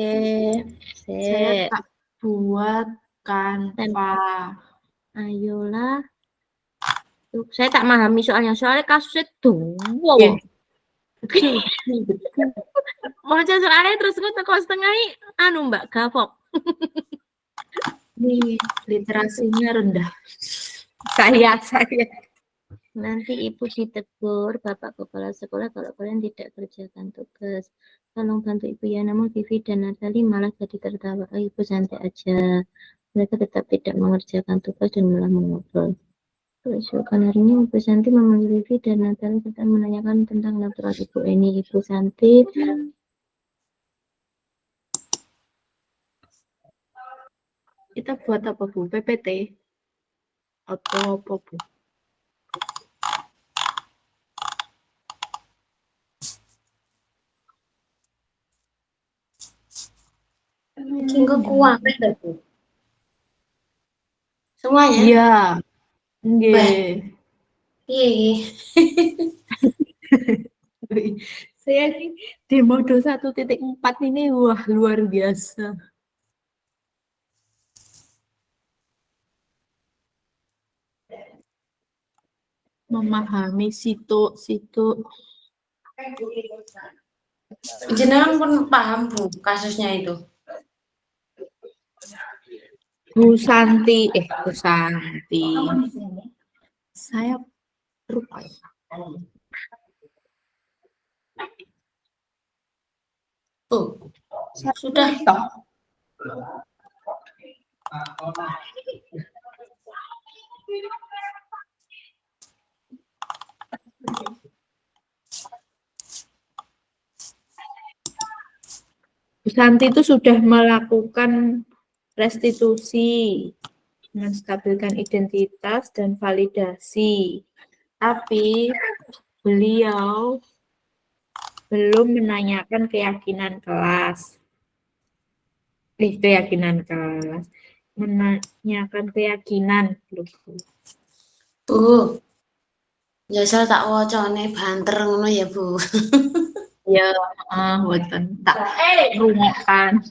Oke, Saya sip. tak buat Canva. Ayolah. Tuh, saya tak memahami soalnya kasusnya tuh. Iya. Mau soalnya terus teko setengah Mbak Gavok. Ini literasinya rendah. Saya. Nanti Ibu ditegur Bapak Kepala Sekolah kalau kalian tidak kerjakan tugas. Tolong bantu Ibu ya, namun Vivi dan Natali malah jadi tertawa. Ibu santai aja. Mereka tetap tidak mengerjakan tugas dan malah mengobrol. Keesokan harinya Ibu Santi memanggil Vivi dan Natali serta menanyakan tentang laporan Ibu Eni. Ibu Santi Kita buat apa, Bu? PPT? Atau apa, Bu? Minggu kuat ada, Bu. Semuanya? Iya. Nggih. Iya. Saya ini di mode 1.4 ini wah luar biasa. Memahami situ. Jenengan pun paham, Bu, kasusnya itu. Bu Santi. Saya lupa. Tuh, sudah. Bu Santi itu sudah melakukan restitusi, menstabilkan identitas dan validasi. Tapi beliau belum menanyakan keyakinan kelas. Menanyakan keyakinan. Bu. Jasa tak wacane banter ngono ya, Bu. Ya, boten tak rungokan.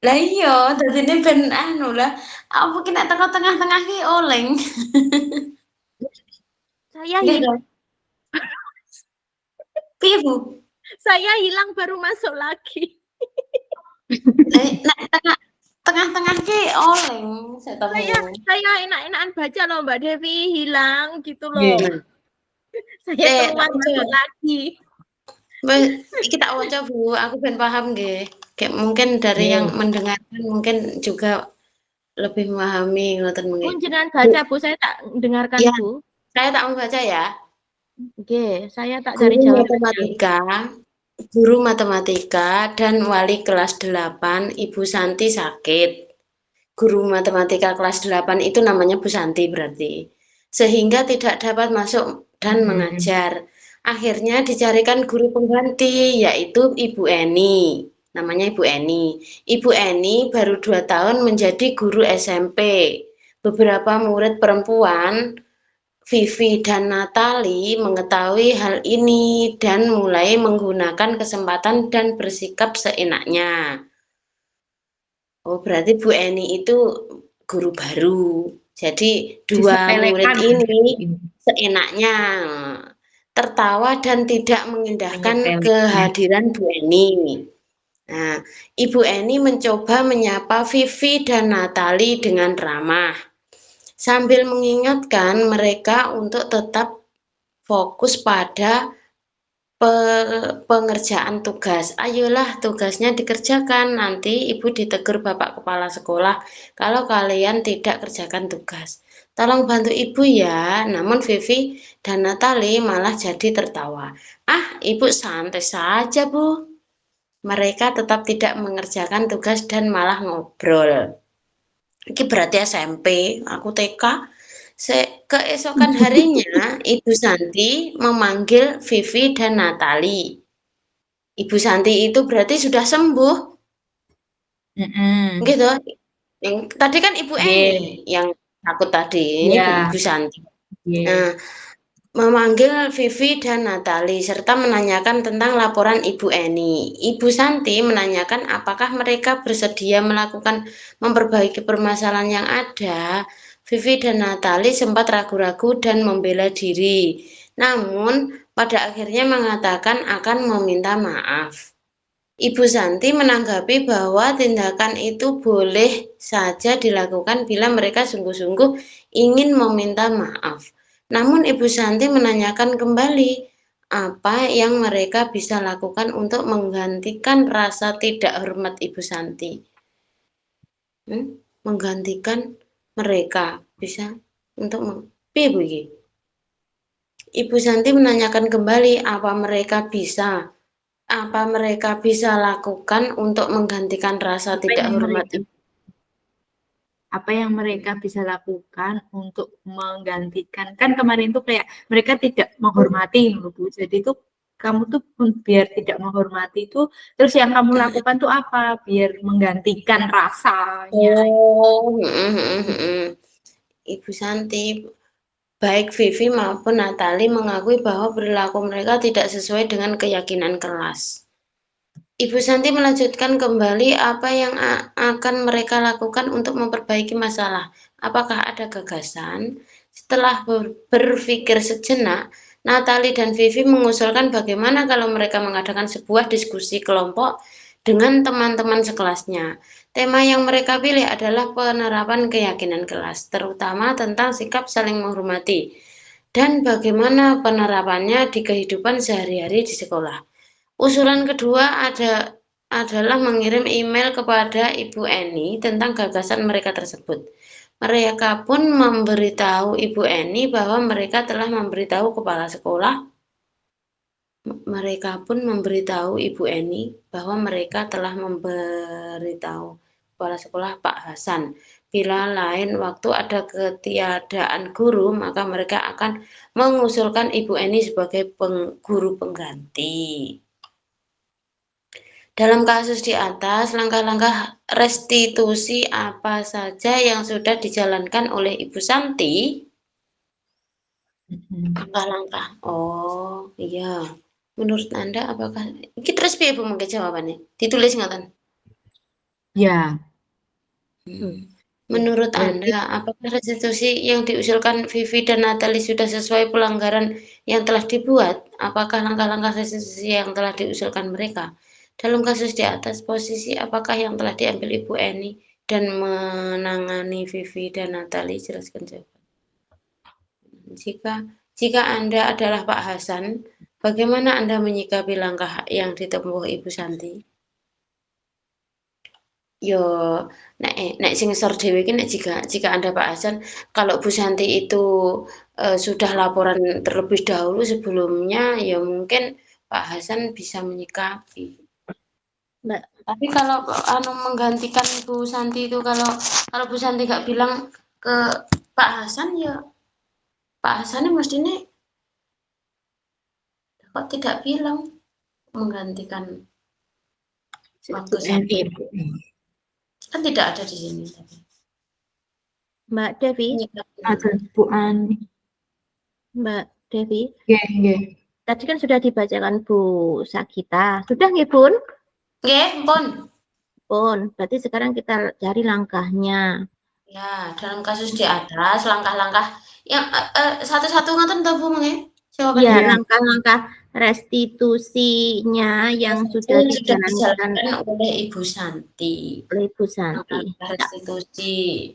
Lah iya, dadine ben anu lah. Apa ki nek teko tengah-tengah ki oleng. saya hilang. Piye, Bu? Saya hilang baru masuk lagi. Nek tengah-tengah ki oleng. Saya enak-enakan baca loh Mbak Devi, hilang gitu loh. Saya keluar masuk lagi. Iki tak waca, Bu, aku ben paham nggih. Kayak mungkin dari yang mendengarkan mungkin juga lebih memahami ngoten mungkin. Pun jenengan baca, Bu, saya tak dengarkan, Ya, Bu. saya tak mau baca ya. Oke, saya tak cari jawaban. Guru matematika dan wali kelas 8, Ibu Santi sakit. Guru matematika kelas 8 itu namanya Bu Santi berarti. Sehingga tidak dapat masuk dan mengajar. Akhirnya dicarikan guru pengganti, yaitu Ibu Eni. Namanya Ibu Eni. Ibu Eni baru 2 tahun menjadi guru SMP. Beberapa murid perempuan, Vivi dan Natali, mengetahui hal ini dan mulai menggunakan kesempatan dan bersikap seenaknya. Oh, berarti Bu Eni itu guru baru. Jadi dua murid ini seenaknya tertawa dan tidak mengindahkan kehadiran Bu Eni. Nah, Ibu Eni mencoba menyapa Vivi dan Natali dengan ramah, sambil mengingatkan mereka untuk tetap fokus pada pengerjaan tugas. Ayolah tugasnya dikerjakan, nanti Ibu ditegur Bapak Kepala Sekolah kalau kalian tidak kerjakan tugas. Tolong bantu Ibu ya. Namun Vivi dan Natali malah jadi tertawa. Ah, Ibu santai saja, Bu. Mereka tetap tidak mengerjakan tugas dan malah ngobrol. Ini berarti SMP, aku TK. Keesokan harinya, Ibu Santi memanggil Vivi dan Natali. Ibu Santi itu berarti sudah sembuh. Gitu. Yang tadi kan Ibu Eni yang takut tadi, ini Ibu Santi. Nah, memanggil Vivi dan Natali serta menanyakan tentang laporan Ibu Eni. Ibu Santi menanyakan apakah mereka bersedia memperbaiki permasalahan yang ada. Vivi dan Natali sempat ragu-ragu dan membela diri, namun pada akhirnya mengatakan akan meminta maaf. Ibu Santi menanggapi bahwa tindakan itu boleh saja dilakukan bila mereka sungguh-sungguh ingin meminta maaf. Namun Ibu Santi menanyakan kembali apa yang mereka bisa lakukan untuk menggantikan rasa tidak hormat Ibu Santi. Menggantikan mereka bisa untuk Ibu Santi menanyakan kembali apa mereka bisa lakukan untuk menggantikan rasa tidak hormat Ibu. Apa yang mereka bisa lakukan untuk menggantikan, kan kemarin tuh kayak mereka tidak menghormati Bu. Jadi tuh kamu tuh biar tidak menghormati itu, terus yang kamu lakukan tuh apa biar menggantikan rasanya? Ibu Santi, baik Vivi maupun Natali mengakui bahwa perilaku mereka tidak sesuai dengan keyakinan kelas. Ibu Santi melanjutkan kembali apa yang akan mereka lakukan untuk memperbaiki masalah. Apakah ada gagasan? Setelah berpikir sejenak, Natali dan Vivi mengusulkan bagaimana kalau mereka mengadakan sebuah diskusi kelompok dengan teman-teman sekelasnya. Tema yang mereka pilih adalah penerapan keyakinan kelas, terutama tentang sikap saling menghormati dan bagaimana penerapannya di kehidupan sehari-hari di sekolah. Usulan kedua adalah mengirim email kepada Ibu Eni tentang gagasan mereka tersebut. Mereka pun memberitahu Ibu Eni bahwa mereka telah memberitahu kepala sekolah. Mereka pun memberitahu Ibu Eni bahwa mereka telah memberitahu kepala sekolah Pak Hasan. Bila lain waktu ada ketiadaan guru, maka mereka akan mengusulkan Ibu Eni sebagai guru pengganti. Dalam kasus di atas, langkah-langkah restitusi apa saja yang sudah dijalankan oleh Ibu Santi? Langkah-langkah. Oh, iya. Menurut Anda apakah iki terus piye Bu mengke jawabannya? Ditulis ngoten? Ya. Menurut Berarti, Anda, apakah restitusi yang diusulkan Vivi dan Natali sudah sesuai pelanggaran yang telah dibuat? Apakah langkah-langkah restitusi yang telah diusulkan mereka? Dalam kasus di atas, posisi apakah yang telah diambil Ibu Eni dan menangani Vivi dan Natali? Jelaskan jawaban. Jika Anda adalah Pak Hasan, bagaimana Anda menyikapi langkah yang ditempuh Ibu Santi? Yo, nek sing ngesor dhewe iki nek jika Anda Pak Hasan, kalau Bu Santi itu sudah laporan terlebih dahulu sebelumnya, ya mungkin Pak Hasan bisa menyikapi. Mbak. Tapi kalau menggantikan Bu Santi itu kalau Bu Santi nggak bilang ke Pak Hasan, ya Pak Hasan mestinya kok tidak bilang menggantikan waktu Santi. Kan tidak ada di sini. Mbak Devi, ada Bu Ani. Mbak Devi. Nggih. Tadi kan sudah dibacakan Bu Sagita. Sudah nggih, Bun? Nggih, pun. Pun. Berarti sekarang kita cari langkahnya. Ya, dalam kasus di atas langkah-langkah yang satu-satu ngoten to Bu nggih? Jawabannya. Ya, langkah-langkah restitusinya yang sudah dijalankan oleh Ibu Santi. Oleh Ibu Santi. Restitusi.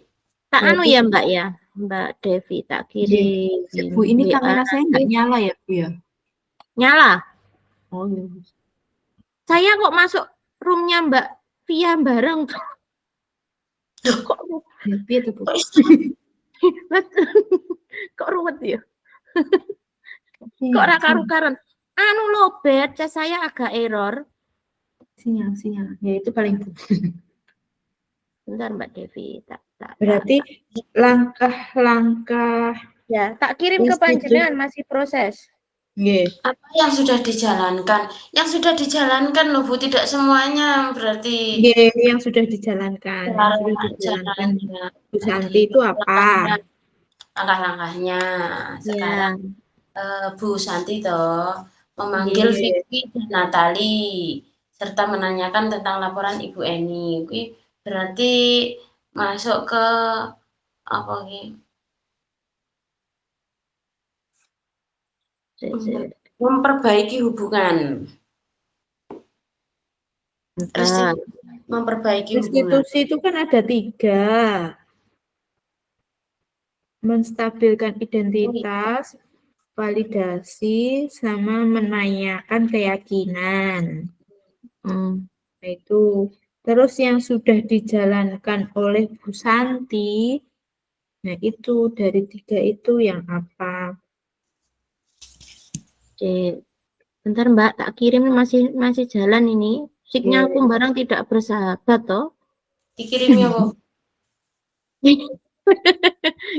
Tak anu ya Mbak ya, Mbak Devi tak kirim. Bu, ini kamera saya nggak nyala ya Bu ya? Nyala. Oh iya. Saya kok masuk roomnya Mbak Via bareng. Kok happy itu Bu? Kok ruwet ya? Kok karu-karan? Anu lobet, saya agak error. Sinyal. Ya itu paling. Bentar Mbak Devi, tak. Berarti langkah-langkah ya, tak kirim ke panjenengan masih proses. Nggih. Apa yang sudah dijalankan? Yang sudah dijalankan loh Bu, tidak semuanya berarti. Nggih, yang sudah dijalankan. Bu Santi itu apa? Langkah-langkahnya sekarang. Bu Santi toh memanggil Nggih. Vivi dan Natali serta menanyakan tentang laporan Ibu Eni. Kuwi berarti masuk ke apa ki? Memperbaiki hubungan. Bentar. Memperbaiki hubungan. Restitusi itu kan ada 3. Menstabilkan identitas, validasi, sama menanyakan keyakinan. Nah, itu. Terus yang sudah dijalankan oleh Bu Santi, nah itu dari 3 itu yang apa? Oke. Bentar Mbak, tak kirim masih jalan ini. Sinyalku barang tidak bersahabat toh. Dikirimnya apa?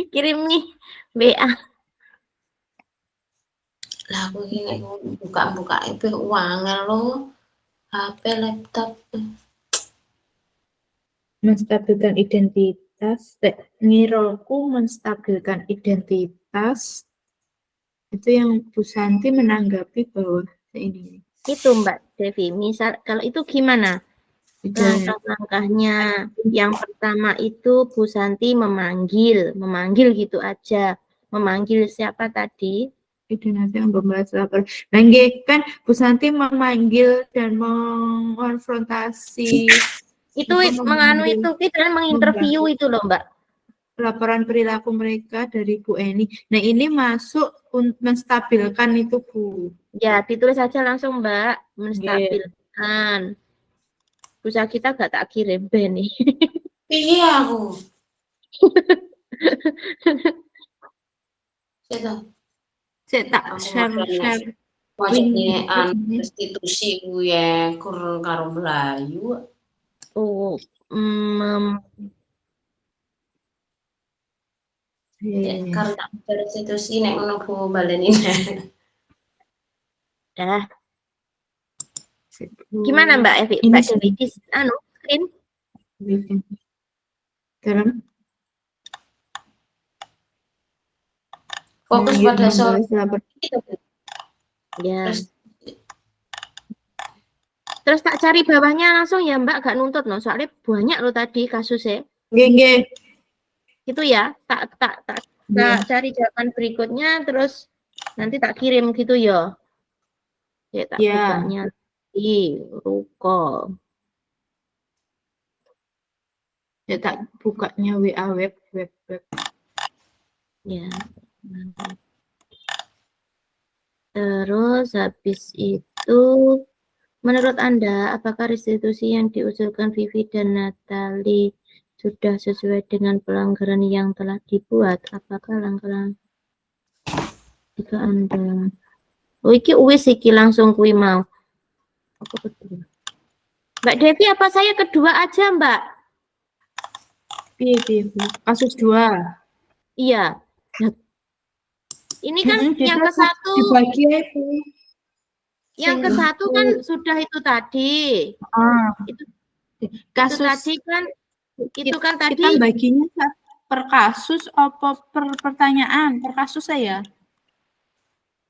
Kirim nih WA. Lah aku ini buka itu uangnya lo. HP, laptop. Menstabilkan identitas, ngiroku menstabilkan identitas, itu yang Bu Santi menanggapi bahwa ini. Itu Mbak Devi, misal kalau itu gimana? Langkah-langkahnya. Yang pertama itu Bu Santi memanggil gitu aja. Memanggil siapa tadi? Nanti membahas laporan. Nah, kan Bu Santi memanggil dan mengonfrontasi Itu menganu itu kita menginterview itu loh Mbak. Laporan perilaku mereka dari Bu Eni. Nah, ini masuk untuk menstabilkan itu Bu. Ya, ditulis saja langsung Mbak, menstabilkan. Pulsa kita gak tak kirim nih. Iya aku. Saya tak share link restitusi gue kurang karo Melayu. Oh, Karo tak restitusi nek menunggu baleni. Dah. Gimana Mbak Evi? Mbak Devi di screen? Sekarang Fokus pada soal ya. Terus tak cari bawahnya langsung ya Mbak, gak nuntut loh, soalnya banyak loh tadi kasusnya. Nggih. Itu ya, tak cari jawaban berikutnya, terus nanti tak kirim gitu ya. Ya tak bukanya di Ruko. Ya tak bukanya WA web. Ya. Terus habis itu, menurut Anda, apakah restitusi yang diusulkan Vivi dan Natali sudah sesuai dengan pelanggaran yang telah dibuat? Apakah langkah-langkah jika Anda... Oh, iki langsung kui mau. Apa kedua? Mbak Devi, apa saya kedua aja, Mbak? Iya. Kasus 2. Iya. Nah, ini kan yang ke-1. Yang ke-1 kan sudah itu tadi. Kasus itu tadi kan itu kan tadi kita baginya per kasus apa per pertanyaan? Per kasus saya.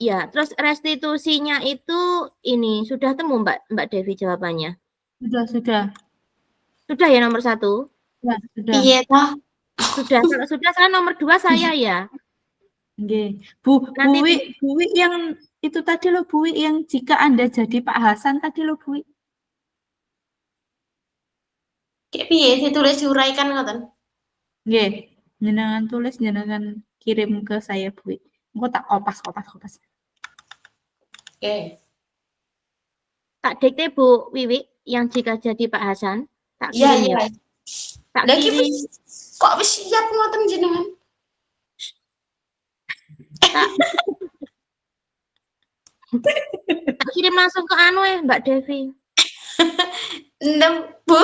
Ya, terus restitusinya itu ini sudah temu Mbak Devi jawabannya? Sudah. Sudah ya nomor 1? Ya, sudah. Iya toh. Sudah. Kalau sudah saya nomor 2 saya ya. Nggih. Bu Wi yang itu tadi loh Bu Wi, yang jika Anda jadi Pak Hasan tadi loh Bu Wi. Kayak piye ditulis diuraikan ngoten? Nggih. Jenengan tulis, jenengan kirim ke saya Bu Wi. Engko tak kopas. Oke. Tak dikte Bu Wiwi yang jika jadi Pak Hasan. Tak kirim ya. Tak kirim. Kok wis siap ngoten jenengan? Tak kirim langsung ke anu Mbak Devi. Ndem Bu.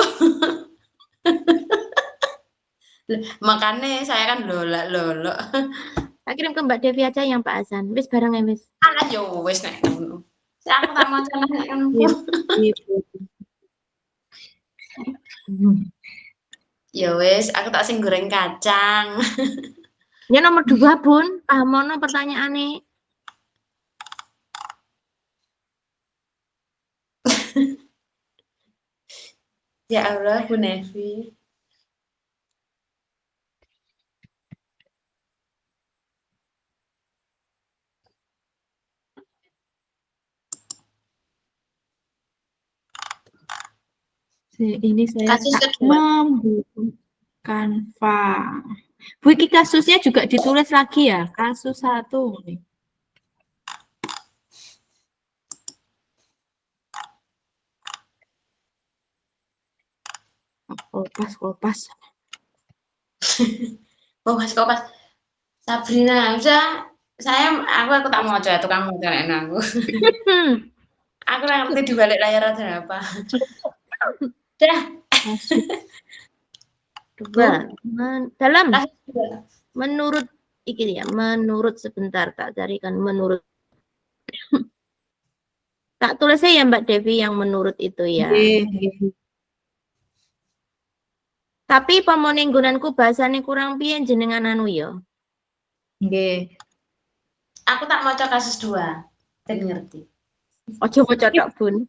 Makanya saya kan lolo. Tak kirim ke Mbak Devi aja yang Pak Hasan. Wis barang ya wis. Ayo wis nek ngono. Aku tak mau nek ngono. Ya wis, aku tak sing goreng kacang. Ya nomor 2 Bun, pahamono pertanyaane. Ya Allah, Bu Nevi. Ini saya Kasus tak kedua. membutuhkan Canva. Bu, ini kasusnya juga ditulis lagi ya, kasus 1 nih. Kopas. Kopas. Sabrina, aku tak mau coba tukang mau aku. Aku nggak ngerti di balik layar ada apa. Dah. Kasus Coba dalam Kasus kedua. menurut iki ya, menurut sebentar tak carikan menurut. Tak tulisnya ya Mbak Devi yang menurut itu ya. Nggih. Tapi pamone nggonanku bahasane kurang piye jenengan anu ya. Nggih. Aku tak mau coba kasus 2. Dan ngerti. Ojo maca tok, Bun.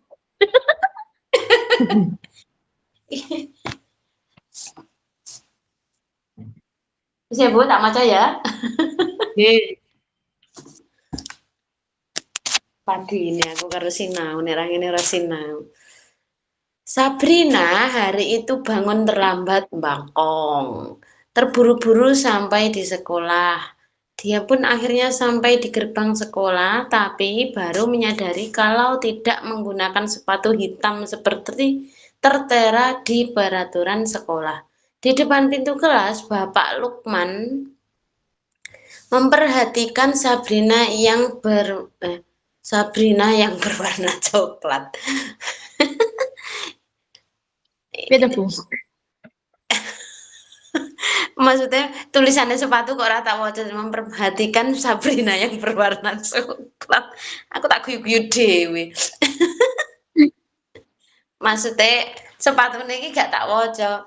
Bisa Bu, tak maca ya. Nggih. Pagi ini aku karo sinau, nek ra ngene ora sinau. Sabrina hari itu bangun terlambat mbakong. Terburu-buru sampai di sekolah. Dia pun akhirnya sampai di gerbang sekolah, tapi baru menyadari kalau tidak menggunakan sepatu hitam seperti tertera di peraturan sekolah. Di depan pintu kelas, Bapak Lukman memperhatikan Sabrina yang berwarna coklat. Piye to, Bu? Maksudnya tulisannya sepatu kok ora tak waca, memperhatikan Sabrina yang berwarna coklat. Aku tak guyu-guyu dhewe. Maksudnya sepatu ini gak tak waca.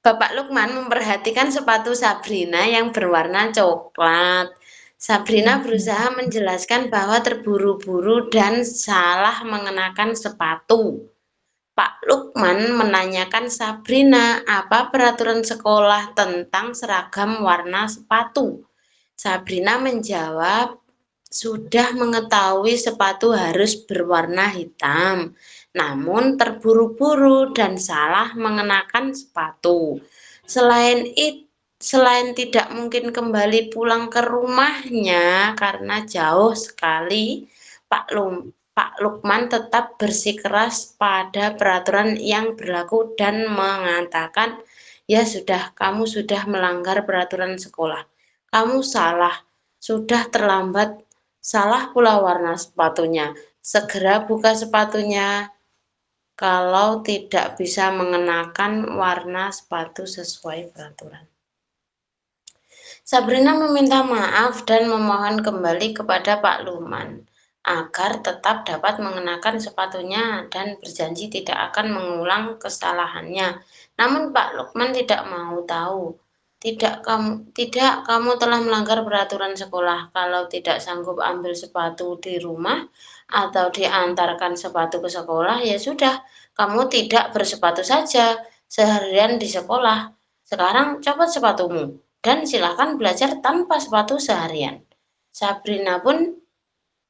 Bapak Lukman memperhatikan sepatu Sabrina yang berwarna coklat. Sabrina berusaha menjelaskan bahwa terburu-buru dan salah mengenakan sepatu. Pak Lukman menanyakan Sabrina apa peraturan sekolah tentang seragam warna sepatu. Sabrina menjawab, sudah mengetahui sepatu harus berwarna hitam, namun terburu-buru dan salah mengenakan sepatu. Selain tidak mungkin kembali pulang ke rumahnya karena jauh sekali, Pak Lukman tetap bersikeras pada peraturan yang berlaku dan mengatakan, ya sudah, kamu sudah melanggar peraturan sekolah. Kamu salah, sudah terlambat, salah pula warna sepatunya. Segera buka sepatunya kalau tidak bisa mengenakan warna sepatu sesuai peraturan. Sabrina meminta maaf dan memohon kembali kepada Pak Lukman agar tetap dapat mengenakan sepatunya dan berjanji tidak akan mengulang kesalahannya. Namun Pak Lukman tidak mau tahu. Tidak, kamu telah melanggar peraturan sekolah. Kalau tidak sanggup ambil sepatu di rumah atau diantarkan sepatu ke sekolah, ya sudah, kamu tidak bersepatu saja seharian di sekolah. Sekarang copot sepatumu dan silakan belajar tanpa sepatu seharian. Sabrina pun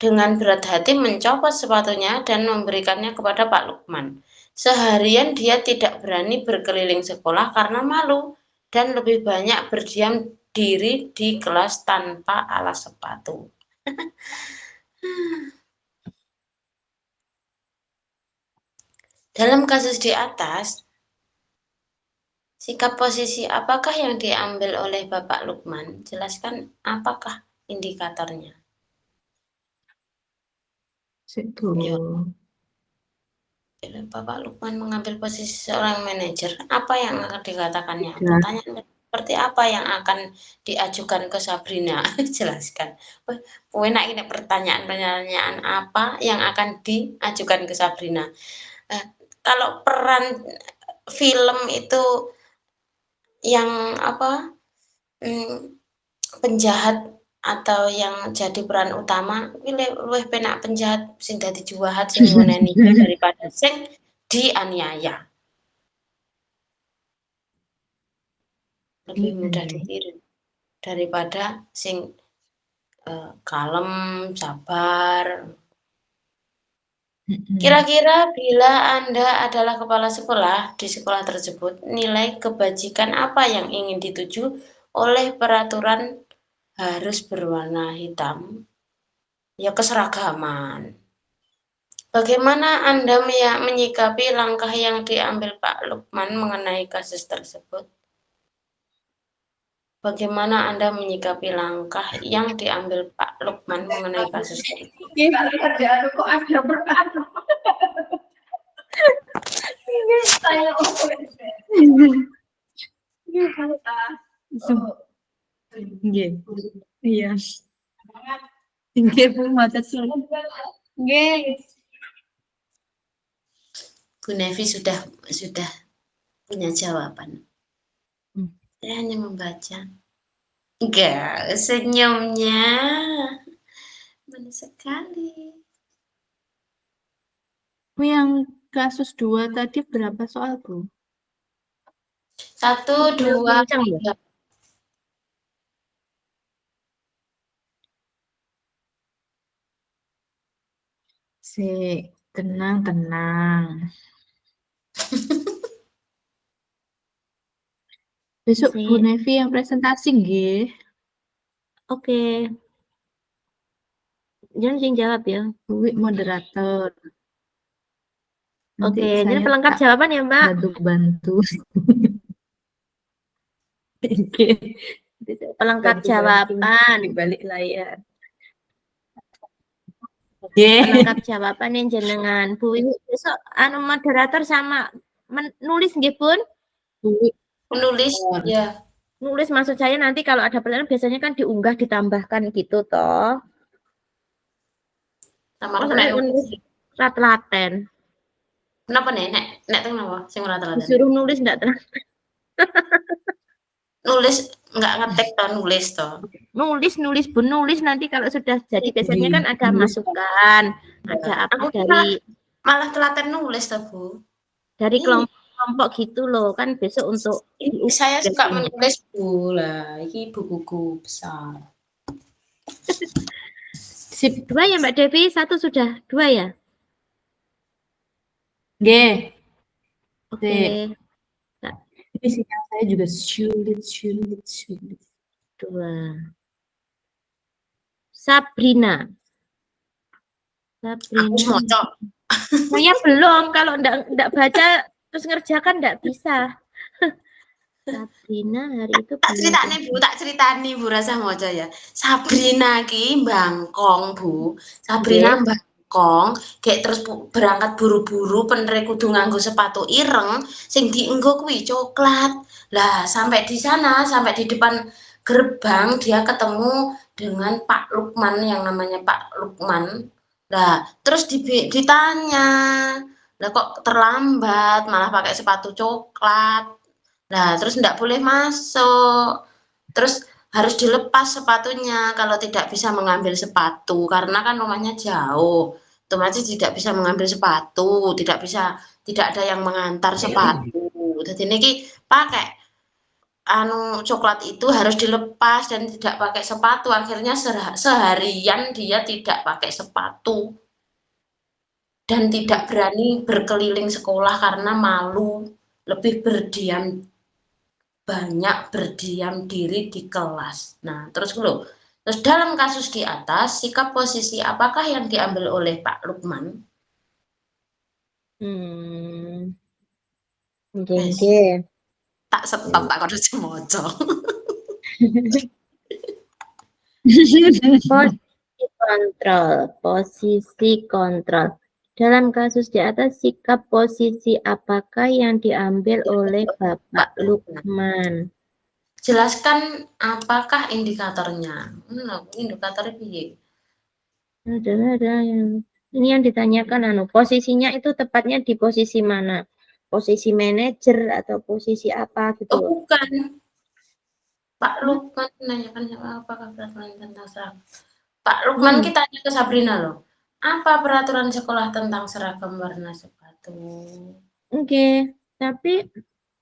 dengan berat hati mencopot sepatunya dan memberikannya kepada Pak Lukman. Seharian dia tidak berani berkeliling sekolah karena malu dan lebih banyak berdiam diri di kelas tanpa alas sepatu. Dalam kasus di atas, sikap posisi apakah yang diambil oleh Bapak Lukman? Jelaskan apakah indikatornya. Ya, Bapak Lukman mengambil posisi seorang manajer. Apa yang akan dikatakannya? Ya. Pertanyaan seperti apa yang akan diajukan ke Sabrina? Jelaskan. Enak ini pertanyaan-pertanyaan apa yang akan diajukan ke Sabrina? Kalau peran film itu yang apa? Penjahat atau yang jadi peran utama luwih penak penjahat sing dadi juwahat sing ngoneni daripada sing dianiaya. Lebih mudah ditiru daripada sing kalem, sabar. Kira-kira bila Anda adalah kepala sekolah di sekolah tersebut, nilai kebajikan apa yang ingin dituju oleh peraturan harus berwarna hitam? Ya keseragaman. Bagaimana Anda menyikapi langkah yang diambil Pak Lukman mengenai kasus tersebut? Bagaimana Anda menyikapi langkah yang diambil Pak Lukman mengenai kasus tersebut? Kerjaan kok ada berapa? Saya iya. Nggih, Bu, matur suwun. Nggih. Bu Nevi sudah punya jawaban. Saya hanya membaca. Enggak, senyumnya manis sekali. Bu, yang kasus 2 tadi berapa soal, Bu? 1, 2, Kencang ya? 3. Tenang. Besok Bu Nevi yang presentasi nggih. Oke. Jangan sing jawab ya. Bu moderator. Oke, Nanti ini saya pelengkap tak jawaban ya, Mbak. bantu. Oke. Pelengkap Bantu jawaban. di balik layar. Pelengkap jawaban yang jenengan. Bu Wiwi besok moderator sama nulis nggih, Bun? Menulis, ya. Nulis maksud saya nanti kalau ada pertanyaan biasanya kan diunggah ditambahkan gitu toh. Sama Masa nulis telaten. Kenapa nih? Nek teng napa sing ora telaten? Disuruh nulis enggak tenang. Nulis enggak ngetik toh, nulis toh. Nulis Bun, nulis nanti kalau sudah jadi biasanya kan ada masukan, ada apa Aku dari malah telaten nulis toh, Bu. dari kelompok gitu loh kan besok untuk Saya suka menulis, Bu. Lah, iki bukuku besar. Sip. 2 ya Mbak Devi, 1 sudah, 2 ya? Nggih. Oke. Ini sinyal saya juga sulit. 2. Sabrina. Aku moco. Saya belum, kalau enggak baca terus ngerjakan enggak bisa. Sabrina hari itu Tak ceritani Bu rasa moco ya. Sabrina ki Bangkong, Bu. Sabrina Bangkong, kayak terus berangkat buru-buru penere kudu nganggo sepatu ireng sing dienggo kuwi coklat. Lah, sampai di sana, sampai di depan gerbang dia ketemu dengan Pak Lukman yang namanya Pak Lukman. Lah, terus ditanya, "Lah kok terlambat malah pakai sepatu coklat?" Nah, terus ndak boleh masuk. Terus harus dilepas sepatunya kalau tidak bisa mengambil sepatu karena kan rumahnya jauh. Otomatis tidak bisa mengambil sepatu, tidak ada yang mengantar sepatu. Jadi niki pakai coklat itu harus dilepas dan tidak pakai sepatu. Akhirnya seharian dia tidak pakai sepatu. Dan tidak berani berkeliling sekolah karena malu, lebih banyak berdiam diri di kelas. Nah, terus dalam kasus di atas, sikap posisi apakah yang diambil oleh Pak Lukman? Oke. Tak stop, tak kudu semoco. Posisi kontrol. Dalam kasus di atas, sikap posisi apakah yang diambil oleh Bapak Lukman? Jelaskan apakah indikatornya. Indikatornya piye? Ada yang ini yang ditanyakan posisinya itu tepatnya di posisi mana? Posisi manajer atau posisi apa gitu? Oh, bukan. Pak Lukman menanyakan apakah peraturan tentang seragam. Pak Lukman kita tanya ke Sabrina loh. Apa peraturan sekolah tentang seragam warna sepatu? Oke, tapi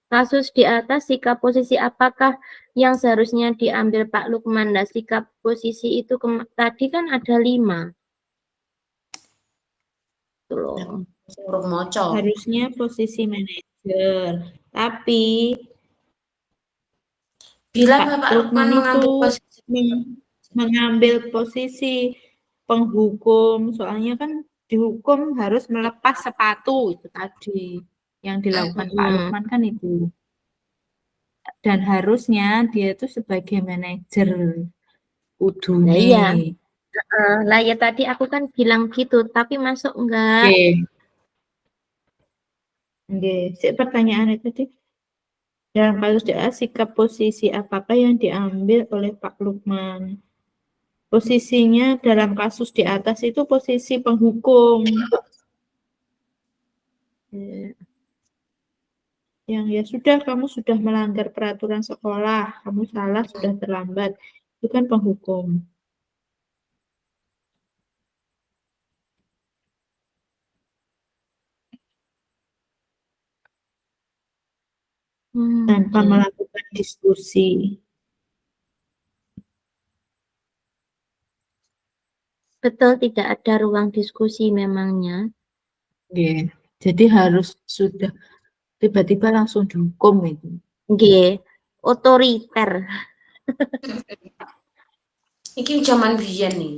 kasus di atas sikap posisi apakah yang seharusnya diambil Pak Lukman? Nah, sikap posisi itu tadi kan ada 5. Tuh loh. Suruh moco. Harusnya posisi manajer. Tapi Bila Pak Bapak Lukman Lukman mengambil itu posisi mengambil posisi penghukum, soalnya kan dihukum harus melepas sepatu itu tadi yang dilakukan Pak Lukman kan itu. Dan harusnya dia itu sebagai manajer Nah, kudune. iya. Lah ya tadi aku kan bilang gitu, tapi masuk enggak? Oke. Oke, pertanyaannya tadi. Dalam kasus DA, sikap posisi apakah yang diambil oleh Pak Lukman? Posisinya dalam kasus di atas itu posisi penghukum. Yang ya sudah, kamu sudah melanggar peraturan sekolah, kamu salah, sudah terlambat. Itu kan penghukum. Tanpa melakukan diskusi. Betul, tidak ada ruang diskusi memangnya. Yeah. Jadi harus sudah tiba-tiba langsung dihukum itu. Nggih, otoriter. Iki zaman biyen nih.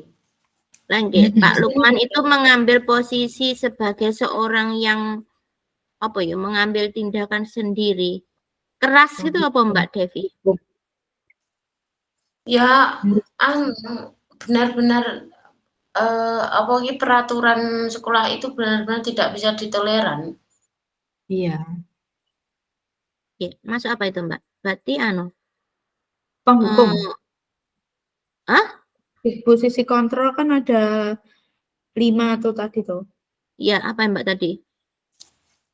Nggih, Pak Lukman itu mengambil posisi sebagai seorang yang apa ya, mengambil tindakan sendiri. Keras gitu apa Mbak Devi? Ya, benar-benar apa ini peraturan sekolah itu benar-benar tidak bisa ditoleran. Iya. Ya, masuk apa itu Mbak? Berarti Penghukum. Di posisi kontrol kan ada 5 tuh tadi tuh. Ya, apa Mbak tadi?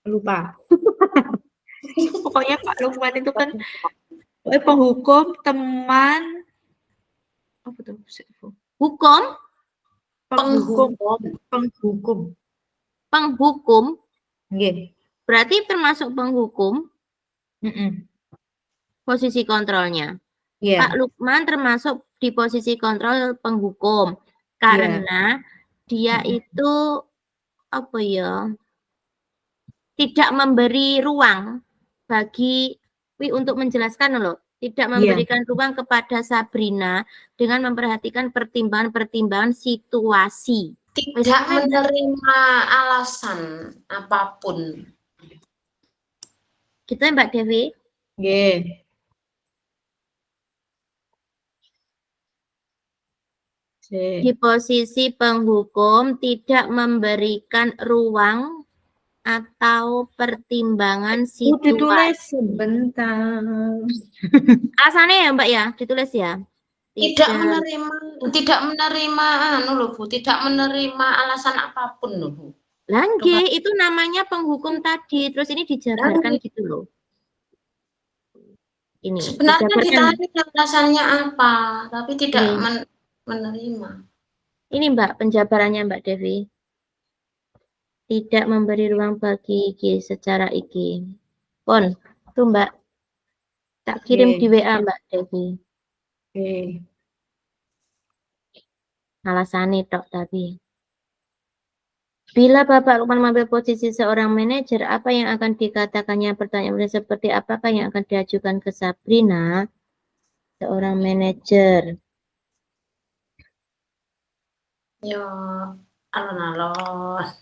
Lupa. Pokoknya Pak Lukman itu kan penghukum, teman, apa tuh? Hukum? Penghukum. Penghukum? Yeah. Berarti termasuk penghukum? Posisi kontrolnya. Yeah. Pak Lukman termasuk di posisi kontrol penghukum karena dia itu apa ya, tidak memberi ruang bagi untuk menjelaskan loh, tidak memberikan ruang kepada Sabrina dengan memperhatikan pertimbangan-pertimbangan situasi. Tidak menerima alasan apapun. Gitu ya Mbak Devi? Yeah. Di posisi penghukum tidak memberikan ruang atau pertimbangan situasi. Ditulis sebentar. Alasannya ya Mbak ya, ditulis ya. Tidak menerima Bu, tidak menerima alasan apapun loh Bu. Langge, itu namanya penghukum tadi, terus ini dijabarkan gitu loh. Ini sebenarnya ditanya alasannya apa, tapi tidak menerima. Ini Mbak, penjabarannya Mbak Devi. Tidak memberi ruang bagi IG secara IG. Pon, tuh Mbak. Tak kirim di WA Mbak Devi. Alasannya tok tadi. Bila Bapak Lukman mengambil posisi seorang manajer, apa yang akan dikatakannya? Pertanyaan seperti apakah yang akan diajukan ke Sabrina? Seorang manajer. Yo, alon-alon.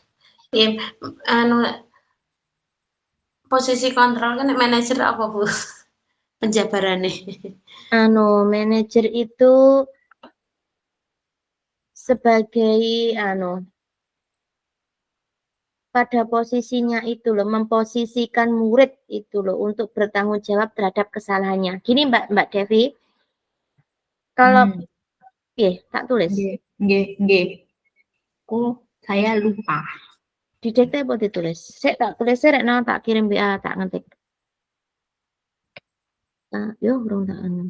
Posisi kontrol kan manajer apa Bu? Penjabarannya. Manajer itu sebagai pada posisinya itu loh, memposisikan murid itu loh untuk bertanggung jawab terhadap kesalahannya. Gini Mbak Devi, kalau tak tulis. Saya lupa. Didekte apa ditulis? Saya tak tulis, saya tak kirim WA, tak ngetik. yo urung tak anu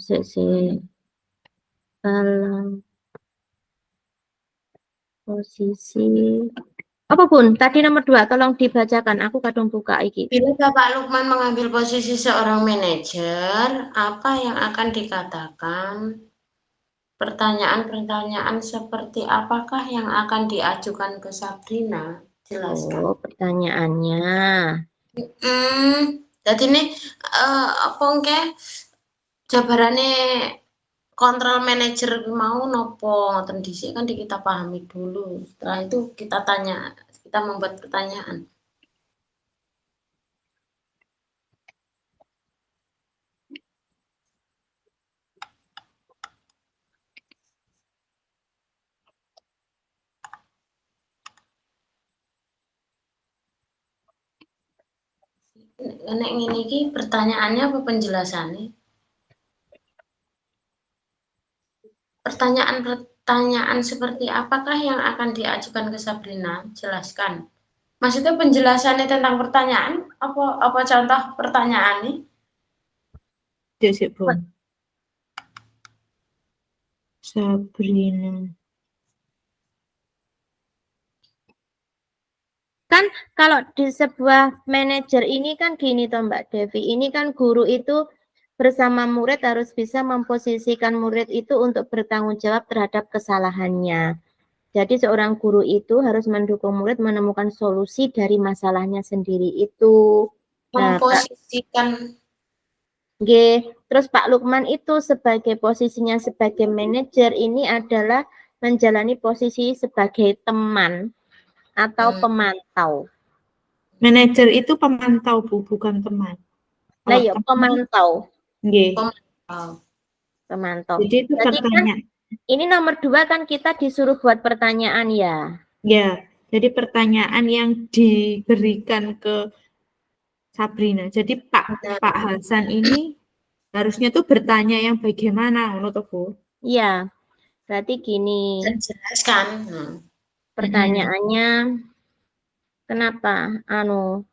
kalau posisi apa Bun? Tadi nomor 2 tolong dibacakan. Aku kadung buka iki. Bila Bapak Lukman mengambil posisi seorang manajer, apa yang akan dikatakan? Pertanyaan-pertanyaan seperti apakah yang akan diajukan ke Sabrina? Jelaskan. Oh, pertanyaannya. Jadi ini apa engke jabarane kontrol manajer mau nopo ngoten dhisik kan kita pahami dulu. Setelah itu kita membuat pertanyaan. Nek ngene iki pertanyaannya apa penjelasannya? Pertanyaan seperti apakah yang akan diajukan ke Sabrina? Jelaskan. Maksudnya penjelasannya tentang pertanyaan? Apa contoh pertanyaan nih? Sik, Bun. Sabrina. Kan kalau di sebuah manajer ini kan gini toh Mbak Devi, ini kan guru itu bersama murid harus bisa memposisikan murid itu untuk bertanggung jawab terhadap kesalahannya. Jadi seorang guru itu harus mendukung murid menemukan solusi dari masalahnya sendiri itu. Nah, Memposisikan. Terus Pak Lukman itu sebagai posisinya sebagai manajer ini adalah menjalani posisi sebagai teman atau pemantau. Manajer itu pemantau, Bu, bukan teman. Nah, ya pemantau. Nggih. Pemantau. Jadi itu pertanyaan. Kan, ini nomor 2 kan kita disuruh buat pertanyaan ya. Ya, jadi pertanyaan yang diberikan ke Sabrina. Jadi Pak Hasan ini harusnya tuh bertanya yang bagaimana, menurut Bu? Iya. Berarti gini. Jelaskan. Pertanyaannya kenapa Mbak?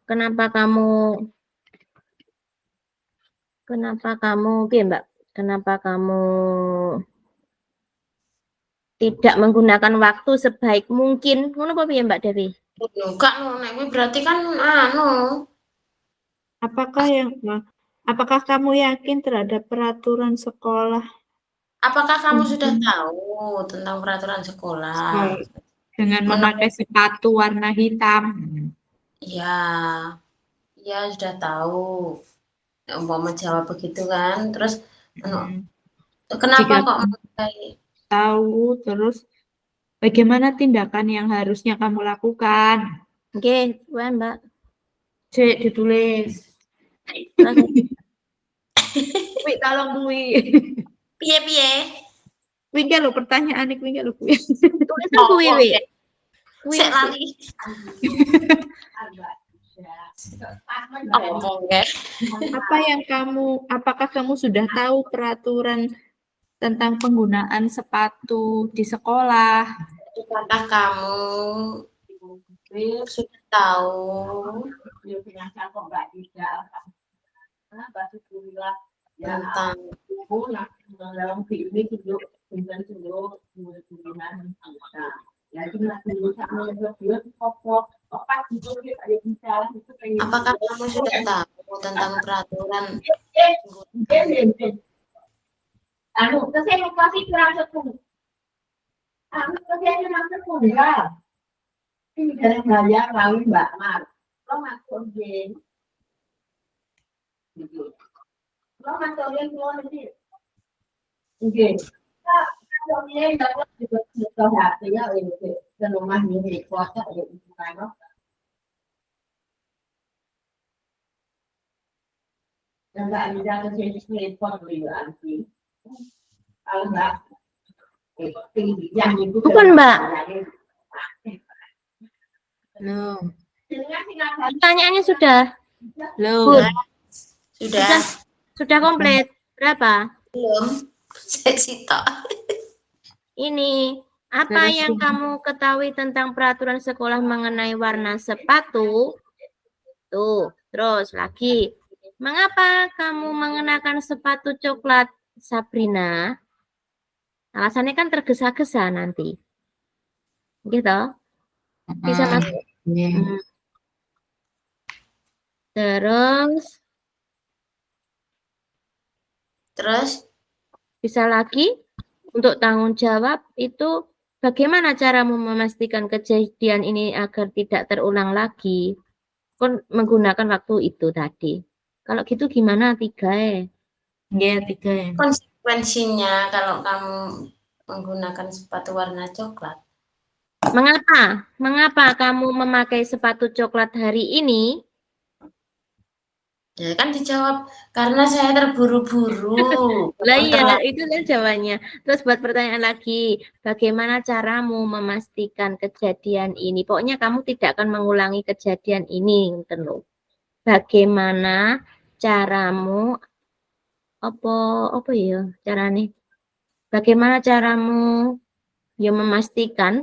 Kenapa kamu tidak menggunakan waktu sebaik mungkin? Ngono apa piye Mbak Devi? Enggak, nek berarti kan Apakah kamu yakin terhadap peraturan sekolah? Apakah kamu sudah tahu tentang peraturan sekolah? Dengan memakai sepatu warna hitam. Iya. Iya, sudah tahu. Umpama jawab begitu kan, terus kenapa kok memakai? Tahu, terus bagaimana tindakan yang harusnya kamu lakukan? Oke, Mbak. Cek ditulis. Wih, tolong Bui. Piye? Wih, lho pertanyaan iki lho Bui. Tulisan kuwi wi. Sik lali. Apakah kamu sudah tahu peraturan tentang penggunaan sepatu di sekolah? Apakah kamu sudah tahu tentang apakah kamu sudah tahu tentang peraturan saya kasih kurang 10. Saya kurang 10 ya. Ini dari saya lalu Mbak Mar. Lo masuk game. Lo masuk game keluar nanti. Oke. Kalau ini dapat juga hatinya itu ke rumah ini kuasa ada di sana. Dan nggak ada ke sini pot lagi. Kalau nggak bukan Mbak. Loh. Pertanyaannya sudah. Loh. Sudah komplit. Berapa? belum? Sito. Ini apa yang kamu ketahui tentang peraturan sekolah mengenai warna sepatu? Tuh, terus lagi. Mengapa kamu mengenakan sepatu coklat, Sabrina? Alasannya kan tergesa-gesa nanti. Gitu. Bisa masuk. Iya. Terus Terus bisa lagi untuk tanggung jawab itu bagaimana caramu memastikan kejadian ini agar tidak terulang lagi? Kon menggunakan waktu itu tadi. Kalau gitu gimana 3 Iya, 3 ya. konsekuensinya kalau kamu menggunakan sepatu warna coklat. Mengapa? Mengapa kamu memakai sepatu coklat hari ini? Ya kan dijawab karena saya terburu-buru. Lah iya, itu kan jawabannya. Terus buat pertanyaan lagi, bagaimana caramu memastikan kejadian ini? Pokoknya kamu tidak akan mengulangi kejadian ini, tentu. Bagaimana caramu? Apa ya caranya? Bagaimana caramu ya memastikan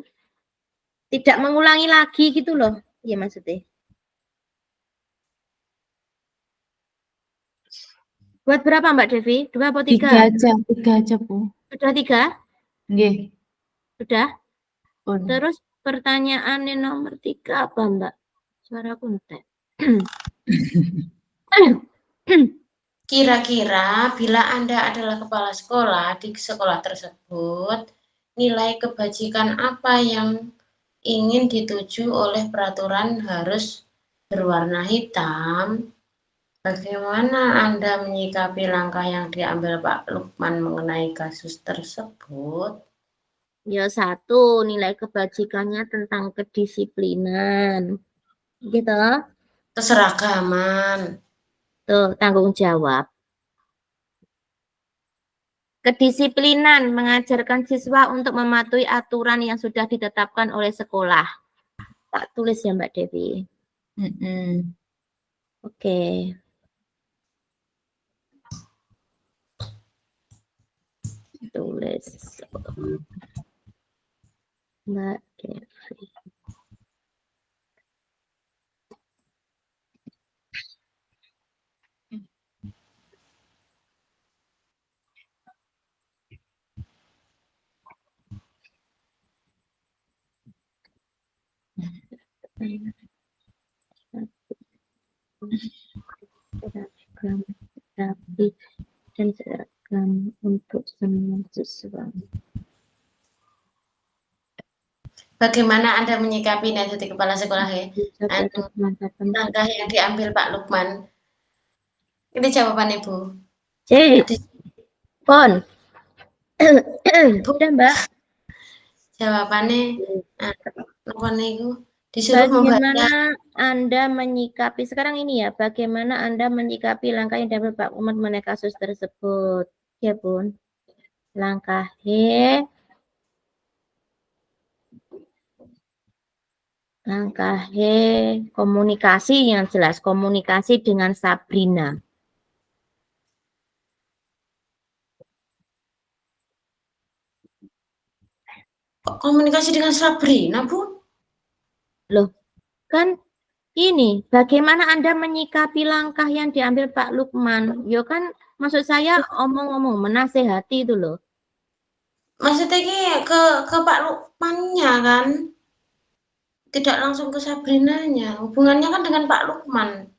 tidak mengulangi lagi gitu loh? Ya maksudnya. Buat berapa Mbak Devi? 2 atau 3? 3 aja, Bu. Sudah 3? Nggih, Sudah? pun. Terus pertanyaan nomor 3 apa Mbak? Suara kuntek. Kira-kira bila Anda adalah kepala sekolah di sekolah tersebut, nilai kebajikan apa yang ingin dituju oleh peraturan harus berwarna hitam? Bagaimana Anda menyikapi langkah yang diambil Pak Lukman mengenai kasus tersebut? Ya 1, nilai kebajikannya tentang kedisiplinan. Gitu. Keseragaman. Tuh, tanggung jawab. Kedisiplinan mengajarkan siswa untuk mematuhi aturan yang sudah ditetapkan oleh sekolah. Tak tulis ya Mbak Devi. Oke. Tulis Mbak Devi. Seragam rapi dan seragam untuk semua siswa. Bagaimana Anda menyikapinya jadi kepala sekolah ya? Langkah yang diambil Pak Lukman. Ini jawaban Ibu. Pon. Udah Mbak. Jawabannya apa niku? Disuruh Bagaimana Anda menyikapi sekarang ini ya? Bagaimana Anda menyikapi langkah yang diambil Pak Umar mengenai kasus tersebut? Ya Bun. Langkah komunikasi yang jelas, komunikasi dengan Sabrina. Kok komunikasi dengan Sabrina, Bu? Loh, kan ini bagaimana Anda menyikapi langkah yang diambil Pak Lukman? Yo kan maksud saya omong-omong menasehati itu loh. Maksudnya ke Pak Lukmannya kan? Tidak langsung ke Sabrinanya. Hubungannya kan dengan Pak Lukman.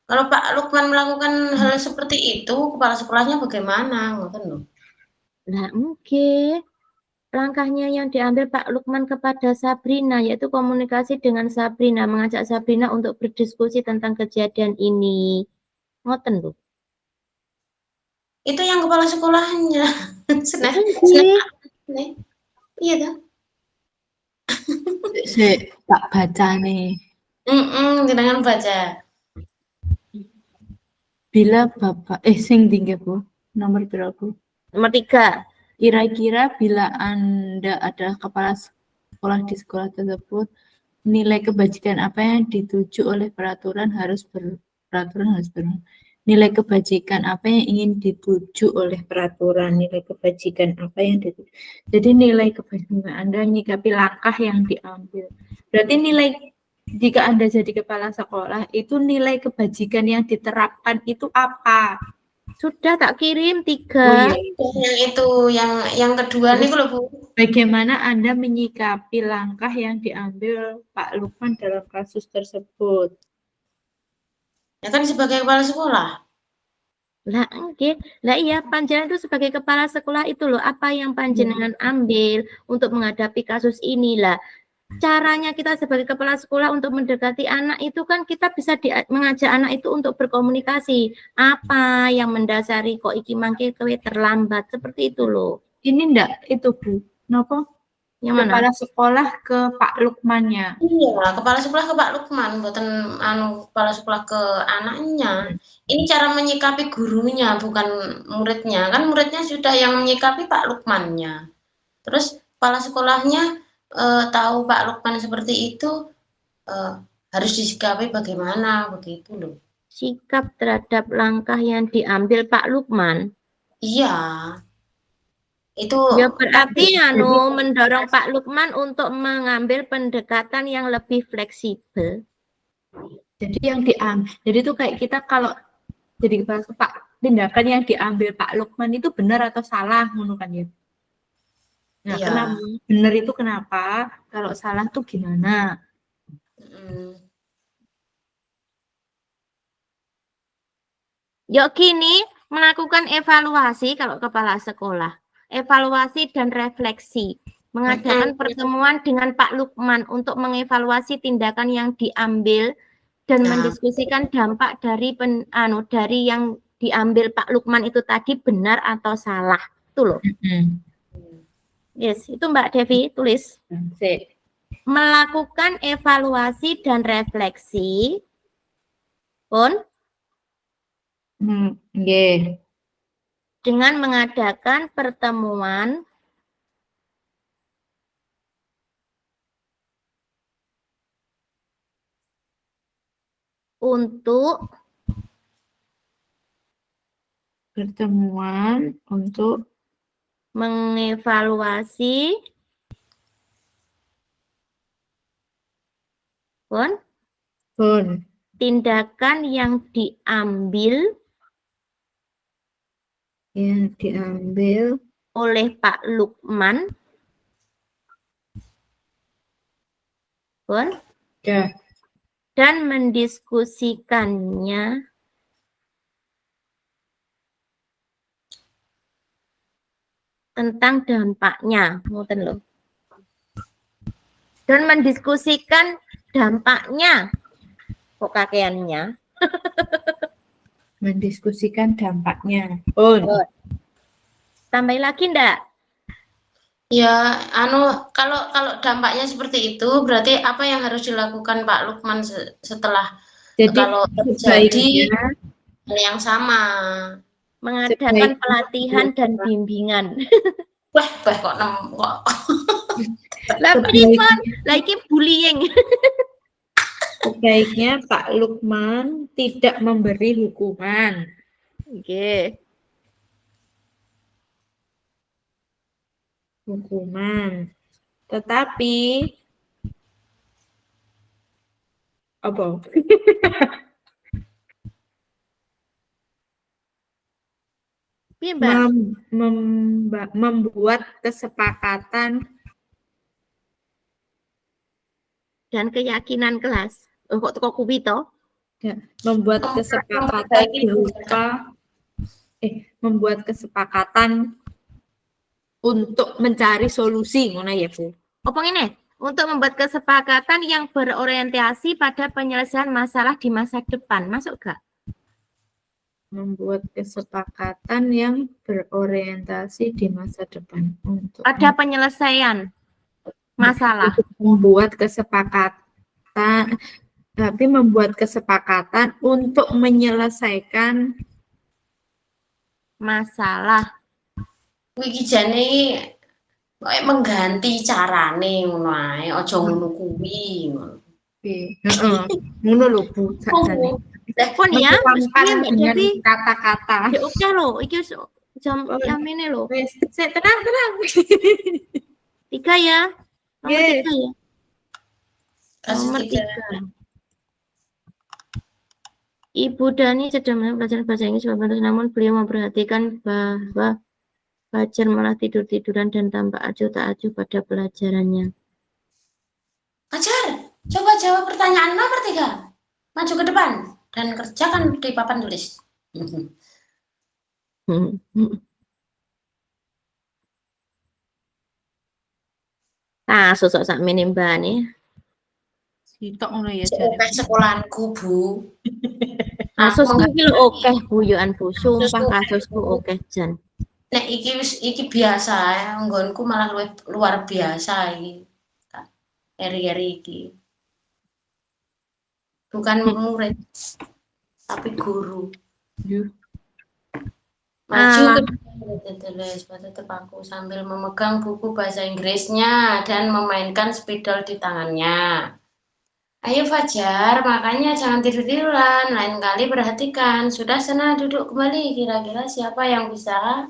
Kalau Pak Lukman melakukan hal seperti itu, kepala sekolahnya bagaimana? Ngoten lho. Nah, mungkin langkahnya yang diambil Pak Lukman kepada Sabrina yaitu komunikasi dengan Sabrina, mengajak Sabrina untuk berdiskusi tentang kejadian ini. Ngoten lho. Itu yang kepala sekolahnya. Iya kan? Tak baca nih. Dengan baca. Bila Bapak sing tinggi Bu, nomor berapa? Nomor 3. Kira-kira bila Anda adalah kepala sekolah di sekolah tersebut, nilai kebajikan apa yang dituju oleh peraturan harus nilai kebajikan apa yang ingin dituju oleh peraturan, nilai kebajikan apa yang dituju. Jadi nilai kebajikan Anda menyikapi langkah yang diambil. Berarti nilai jika Anda jadi kepala sekolah, itu nilai kebajikan yang diterapkan itu apa? Sudah tak kirim Oh 3. iya. Yang itu, yang kedua nih loh Bu. Bagaimana Anda menyikapi langkah yang diambil Pak Lukman dalam kasus tersebut? Ya kan sebagai kepala sekolah. Lah nggih. Lah iya, panjenengan itu sebagai kepala sekolah itu loh, apa yang panjenengan ambil untuk menghadapi kasus inilah. Caranya kita sebagai kepala sekolah untuk mendekati anak itu kan kita bisa mengajak anak itu untuk berkomunikasi. Apa yang mendasari kok iki mangke kowe terlambat seperti itu loh. Ini ndak itu Bu, Nopo? Yang mana? Kepala sekolah ke Pak Lukmannya. Iya, kepala sekolah ke Pak Lukman, buatan kepala sekolah ke anaknya. Ini cara menyikapi gurunya, bukan muridnya. Kan muridnya sudah yang menyikapi Pak Lukmannya. Terus kepala sekolahnya tahu Pak Lukman seperti itu, harus disikapi bagaimana, begitu loh. Sikap terhadap langkah yang diambil Pak Lukman. Iya. Itu Ya berarti mendorong Pak Lukman untuk mengambil pendekatan yang lebih fleksibel. Jadi yang diambil, jadi itu kayak kita kalau jadi kepala Pak, tindakan yang diambil Pak Lukman itu benar atau salah, ngono kan ya? Nah, Iya. kenapa benar itu kenapa? Kalau salah tuh gimana? Yuk kini melakukan evaluasi kalau kepala sekolah. Evaluasi dan refleksi. Mengadakan pertemuan dengan Pak Lukman untuk mengevaluasi tindakan yang diambil dan mendiskusikan dampak dari dari yang diambil Pak Lukman itu tadi benar atau salah. Itu loh. Yes, itu Mbak Devi tulis. Melakukan evaluasi dan refleksi. Pun dengan mengadakan pertemuan untuk mengevaluasi tindakan yang diambil oleh Pak Lukman dan mendiskusikannya tentang dampaknya, ngoten loh. Dan mendiskusikan dampaknya, kok kakeannya? Mendiskusikan dampaknya. Tambahin lagi ndak? Ya, kalau dampaknya seperti itu, berarti apa yang harus dilakukan Pak Lukman setelah kalau terjadi hal yang sama? Mengadakan pelatihan dan bimbingan. Wah, kok Lah pripun? Lah iki bullying. Sebaiknya Pak Lukman tidak memberi hukuman. Oke. Tetapi apa? Membuat kesepakatan dan keyakinan kelas. Kok teko kuwi to? Ya, membuat kesepakatan berupa membuat kesepakatan untuk mencari solusi, ngono ya, Bu. Apa ngene? Untuk membuat kesepakatan yang berorientasi pada penyelesaian masalah di masa depan. Masuk gak? Membuat kesepakatan yang berorientasi di masa depan untuk ada penyelesaian masalah. Membuat kesepakatan, tapi membuat kesepakatan untuk menyelesaikan masalah. Iki jane kayak mengganti carane ngono ae, aja ngono kuwi ngono. Ngono lho Bu, sakjane. Telepon ya, dengan kata-kata. Ya oke loh, iki jam ini loh. Tenang. 3 ya. Nomor 3 ya. Kasus Nomor 3. 3. Ibu Dani sedang melakukan pelajaran bahasa Inggris namun beliau memperhatikan bahwa Fajar malah tidur-tiduran dan tampak acuh tak acuh pada pelajarannya. Fajar, coba jawab pertanyaan nomor 3. Maju ke depan dan kerjakan di papan tulis. Nah, sosok sak mbak nih. Sitok ngono ya Oke jare. sekolahanku, Bu. Kasusku Aku iki lho akeh buyokan Bu. Sumpah kasusku Bu. akeh jan. Nek iki biasa ya, nggonku malah luar biasa iki. Eri-eri iki. Bukan murid, tapi guru. Yuh. Maju Alah. ke tulis pada tepangku sambil memegang buku bahasa Inggrisnya dan memainkan spidol di tangannya. Ayo Fajar, makanya jangan tidur-tiduran. Lain kali perhatikan. Sudah sana duduk kembali. Kira-kira siapa yang bisa?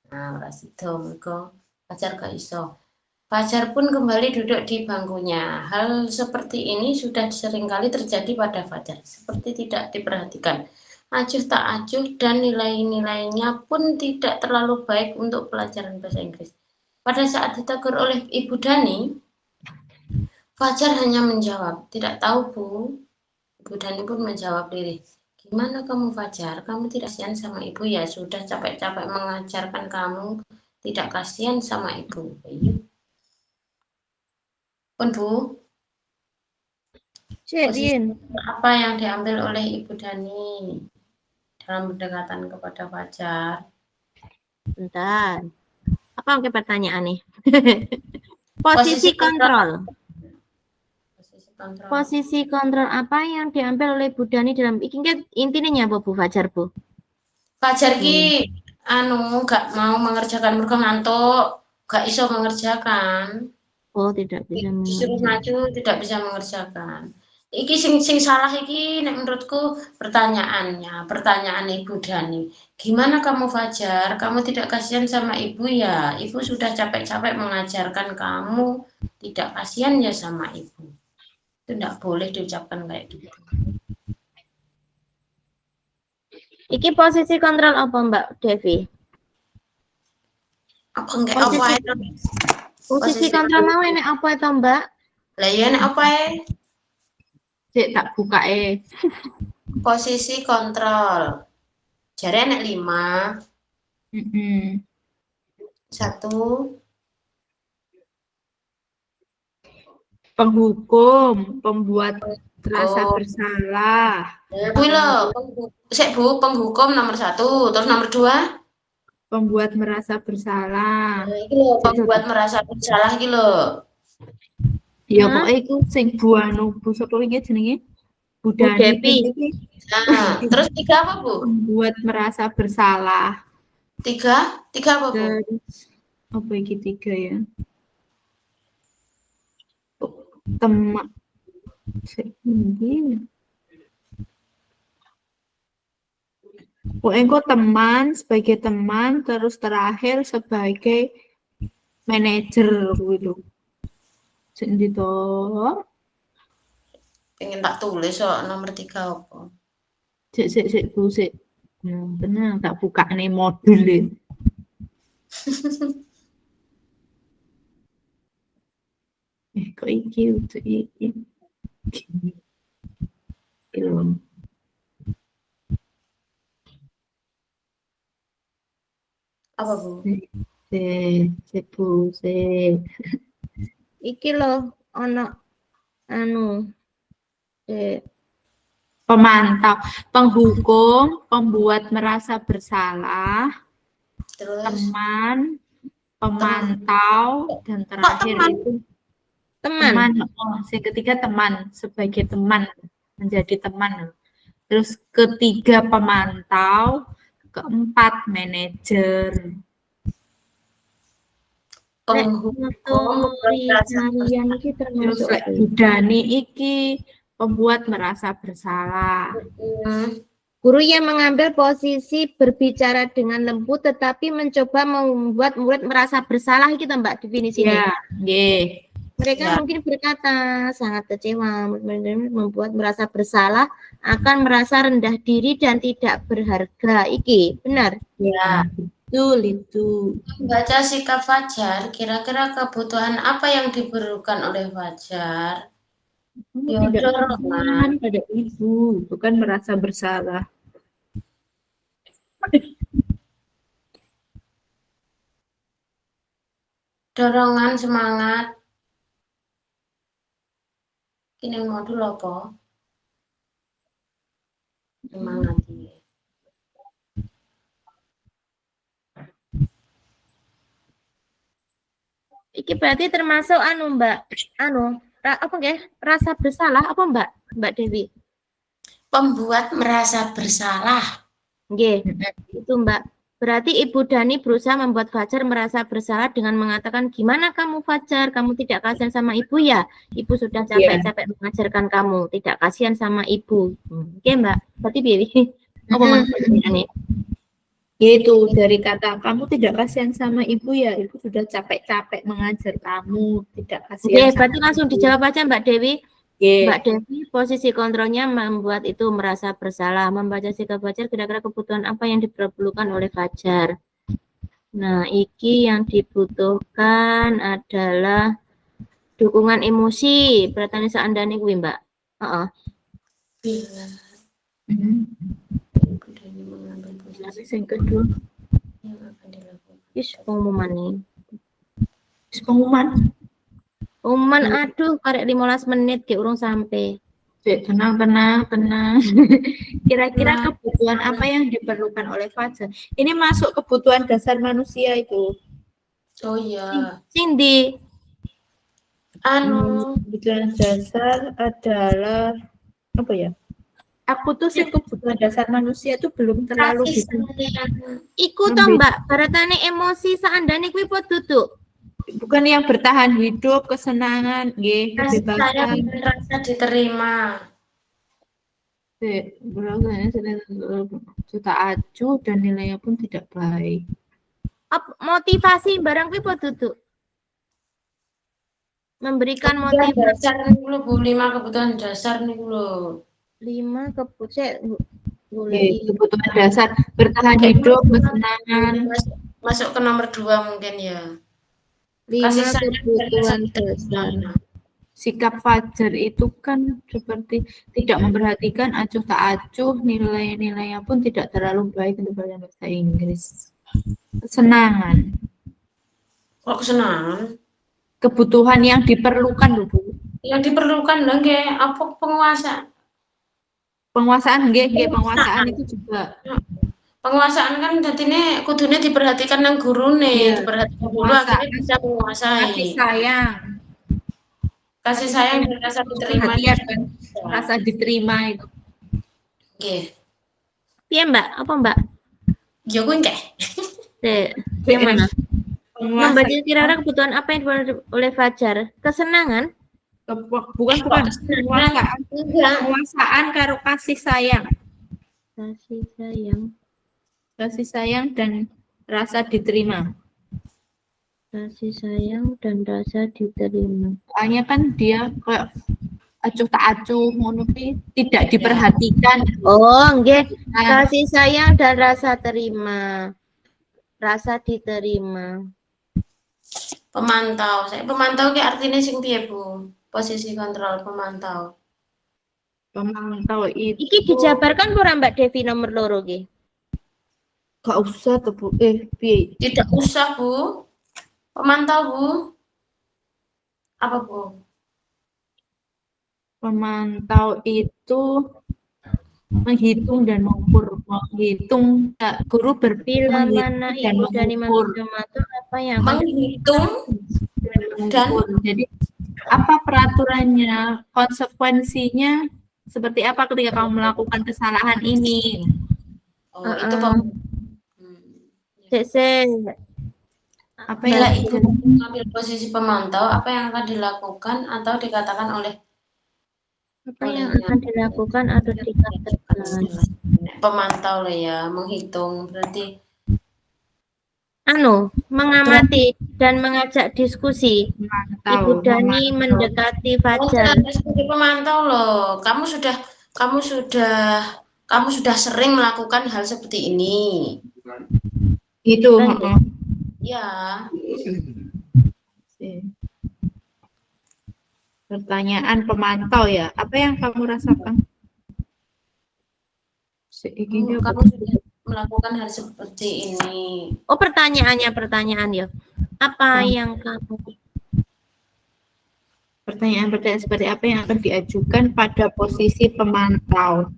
Nah, Rasido, mergo Fajar gak iso. Fajar pun kembali duduk di bangkunya. Hal seperti ini sudah seringkali terjadi pada Fajar. Seperti tidak diperhatikan. Acuh tak acuh dan nilai-nilainya pun tidak terlalu baik untuk pelajaran bahasa Inggris. Pada saat ditegur oleh Ibu Dani, Fajar hanya menjawab, tidak tahu Bu. Ibu Dani pun menjawab lirih. Gimana kamu Fajar? Kamu tidak kasihan sama ibu ya? Sudah capek-capek mengajarkan kamu. Tidak kasihan sama ibu. Iya. Pun Bu, posisi apa yang diambil oleh Ibu Dani dalam pendekatan kepada Fajar? Bentar. Apa oke pertanyaan nih? Posisi kontrol. Posisi kontrol apa yang diambil oleh Bu Dani dalam intinya apa Bu Fajar Bu? Fajar ki gak mau mengerjakan mergo ngantuk, gak iso mengerjakan. Oh, tidak bisa Disuruh maju tidak bisa mengerjakan. Iki sing salah iki nek menurutku pertanyaan Ibu Dani. Gimana kamu Fajar? Kamu tidak kasihan sama ibu ya? Ibu sudah capek-capek mengajarkan kamu, tidak kasihan ya sama ibu. Itu tidak boleh diucapkan kayak gitu. Iki posisi kontrol apa Mbak Devi? Apa enggak apa itu? Posisi kontrol mau enek apa itu Mbak? Lah ya enek apa Cek tak buka Posisi kontrol. Jare enek 5. 1. Penghukum, pembuat rasa bersalah. Kuwi lho, Bu, penghukum nomor 1, terus nomor 2? Pembuat merasa bersalah. Iki lho, pembuat merasa bersalah iki lho. Ya pokoknya iku sing Bu sapa iki jenenge? Bu Dani. Nah, terus 3 apa, Bu? Pembuat merasa bersalah. 3 apa, Bu? Terus apa iki 3 ya? Teman. Pokoknya teman, sebagai teman, terus terakhir sebagai manajer gitu. Jadi toh. Pengen tak tulis kok nomor 3 apa? Sik. Bener tak buka nih modul. Kok iki untuk iki. Apa, Bu? Iki loh ono pemantau, penghukum, pembuat merasa bersalah, Terus teman, pemantau, dan terakhir itu teman. Yang ketiga teman, sebagai teman, menjadi teman. Terus ketiga pemantau, keempat manajer. Penghukum Terus Bu Dani iki pembuat merasa bersalah. Guru yang mengambil posisi berbicara dengan lembut tetapi mencoba membuat murid merasa bersalah gitu Mbak definisinya. Ya, nggih. Mereka Ya. mungkin berkata sangat kecewa, membuat merasa bersalah, akan merasa rendah diri dan tidak berharga. Iki, benar? Ya. Betul itu. Membaca sikap Fajar, kira-kira kebutuhan apa yang diperlukan oleh Fajar? Kamu Ya, tidak dorongan. kasihan pada ibu, bukan merasa bersalah. Dorongan, semangat. Ini modul apa? Semangat. Iya. Iki berarti termasuk Mbak, apa nggih? Rasa bersalah apa Mbak Dewi? Pembuat merasa bersalah. Nggih, itu Mbak. Berarti Ibu Dani berusaha membuat Fajar merasa bersalah dengan mengatakan, gimana kamu Fajar, kamu tidak kasihan sama ibu ya? Ibu sudah capek-capek mengajarkan kamu, tidak kasihan sama ibu. Oke Mbak, berarti Bibi. Apa maksudnya nih? Yaitu dari kata kamu tidak kasihan sama ibu ya, ibu sudah capek-capek mengajar kamu, tidak kasihan. Oke, berarti langsung dijawab aja Mbak Dewi. Yeah. Mbak Devi, posisi kontrolnya membuat itu merasa bersalah. Membaca sikap Fajar, kira-kira kebutuhan apa yang diperlukan oleh Fajar? Nah, iki yang dibutuhkan adalah dukungan emosi. Berarti seandainya gue, Mbak. Bila Ibu Dani mengambil posisi Yang kedua, yang akan dilakukan. Is pengumuman nih. pengumuman. Pengumuman, aduh, karek 15 menit ke urung sampai. Tenang. Kira-kira kebutuhan apa yang diperlukan oleh Fajar? Ini masuk kebutuhan dasar manusia itu. Oh iya. Cindy. Kebutuhan dasar adalah apa ya? Aku tuh sih kebutuhan dasar manusia itu belum terlalu Kasih gitu. sayang. Iku toh Mbak, baratane emosi seandainya kuwi pot duduk. Bukan yang bertahan hidup, kesenangan, nggih, Kasih sayang kebebasan. dan rasa diterima. Juta acuh dan nilainya pun tidak baik. Motivasi barang kuwi pot duduk. Memberikan Kebutuhan motivasi. dasar nih lu Bu, 5 kebutuhan dasar nih lu. 5 kebutuhan Kebutuhan dasar bertahan hidup, kesenangan. Masuk ke nomor 2 mungkin ya. 5 Kasih sayang dan rasa kebutuhan diterima. dasar. Sikap Fajar itu kan seperti tidak memperhatikan acuh tak acuh, nilai-nilainya pun tidak terlalu baik untuk bahasa Inggris. Kesenangan, Kok kesenangan? kebutuhan yang diperlukan loh Bu. Yang diperlukan lah nggih apa penguasa. Penguasaan nggih, penguasaan itu juga. Penguasaan kan dadine kudune diperhatikan nang gurune, Iya. diperhatikan dulu Penguasaan. akhirnya bisa menguasai. Kasih sayang, Kasih sayang dan rasa diterima. perhatian kan, rasa diterima itu. Nggih. Piye Mbak? Apa Mbak? Ya kuwi nggih. Yang mana? Penguasaan. Membaca kira-kira kebutuhan apa yang diperlukan oleh Fajar? Kesenangan? Bukan penguasaan. Enggak. Penguasaan karo kasih sayang. Kasih sayang. Kasih sayang dan rasa diterima. Kasih sayang dan rasa diterima. Soalnya kan dia kayak acuh tak acuh, ngono kuwi tidak diperhatikan. Oh, nggih. Nah, Kasih sayang dan rasa terima. Rasa diterima. Pemantau. Saya pemantau ki artinya sing piye, Bu? Posisi kontrol pemantau. pemantau itu Iki dijabarkan ora Mbak Devi nomor loro ki? gak usah tuh Bu. Piye? Tidak usah, Bu. Pemantau, Bu. Apa, Bu? Pemantau itu menghitung dan mengukur. Menghitung, guru Bila mana dan Ibu Dani mengukur. mengatur apa yang akan Menghitung Dan jadi apa peraturannya, konsekuensinya seperti apa ketika kamu melakukan kesalahan ini? Oh, itu pemantau. Apa Bila yang Ibu mengambil posisi pemantau, apa yang akan dilakukan atau dikatakan oleh apa yang akan dilakukan atau dikatakan? pemantau lah ya, menghitung berarti mengamati dan mengajak diskusi. Ibu Dani mendekati Fajar. Sebagai pemantau loh, kamu sudah sering melakukan hal seperti ini. Itu. Ya. Pertanyaan pemantau ya. Apa yang kamu rasakan? Kamu sudah melakukan hal seperti ini. Oh, pertanyaan ya. Apa yang kamu? Pertanyaan seperti apa yang akan diajukan pada posisi pemantau?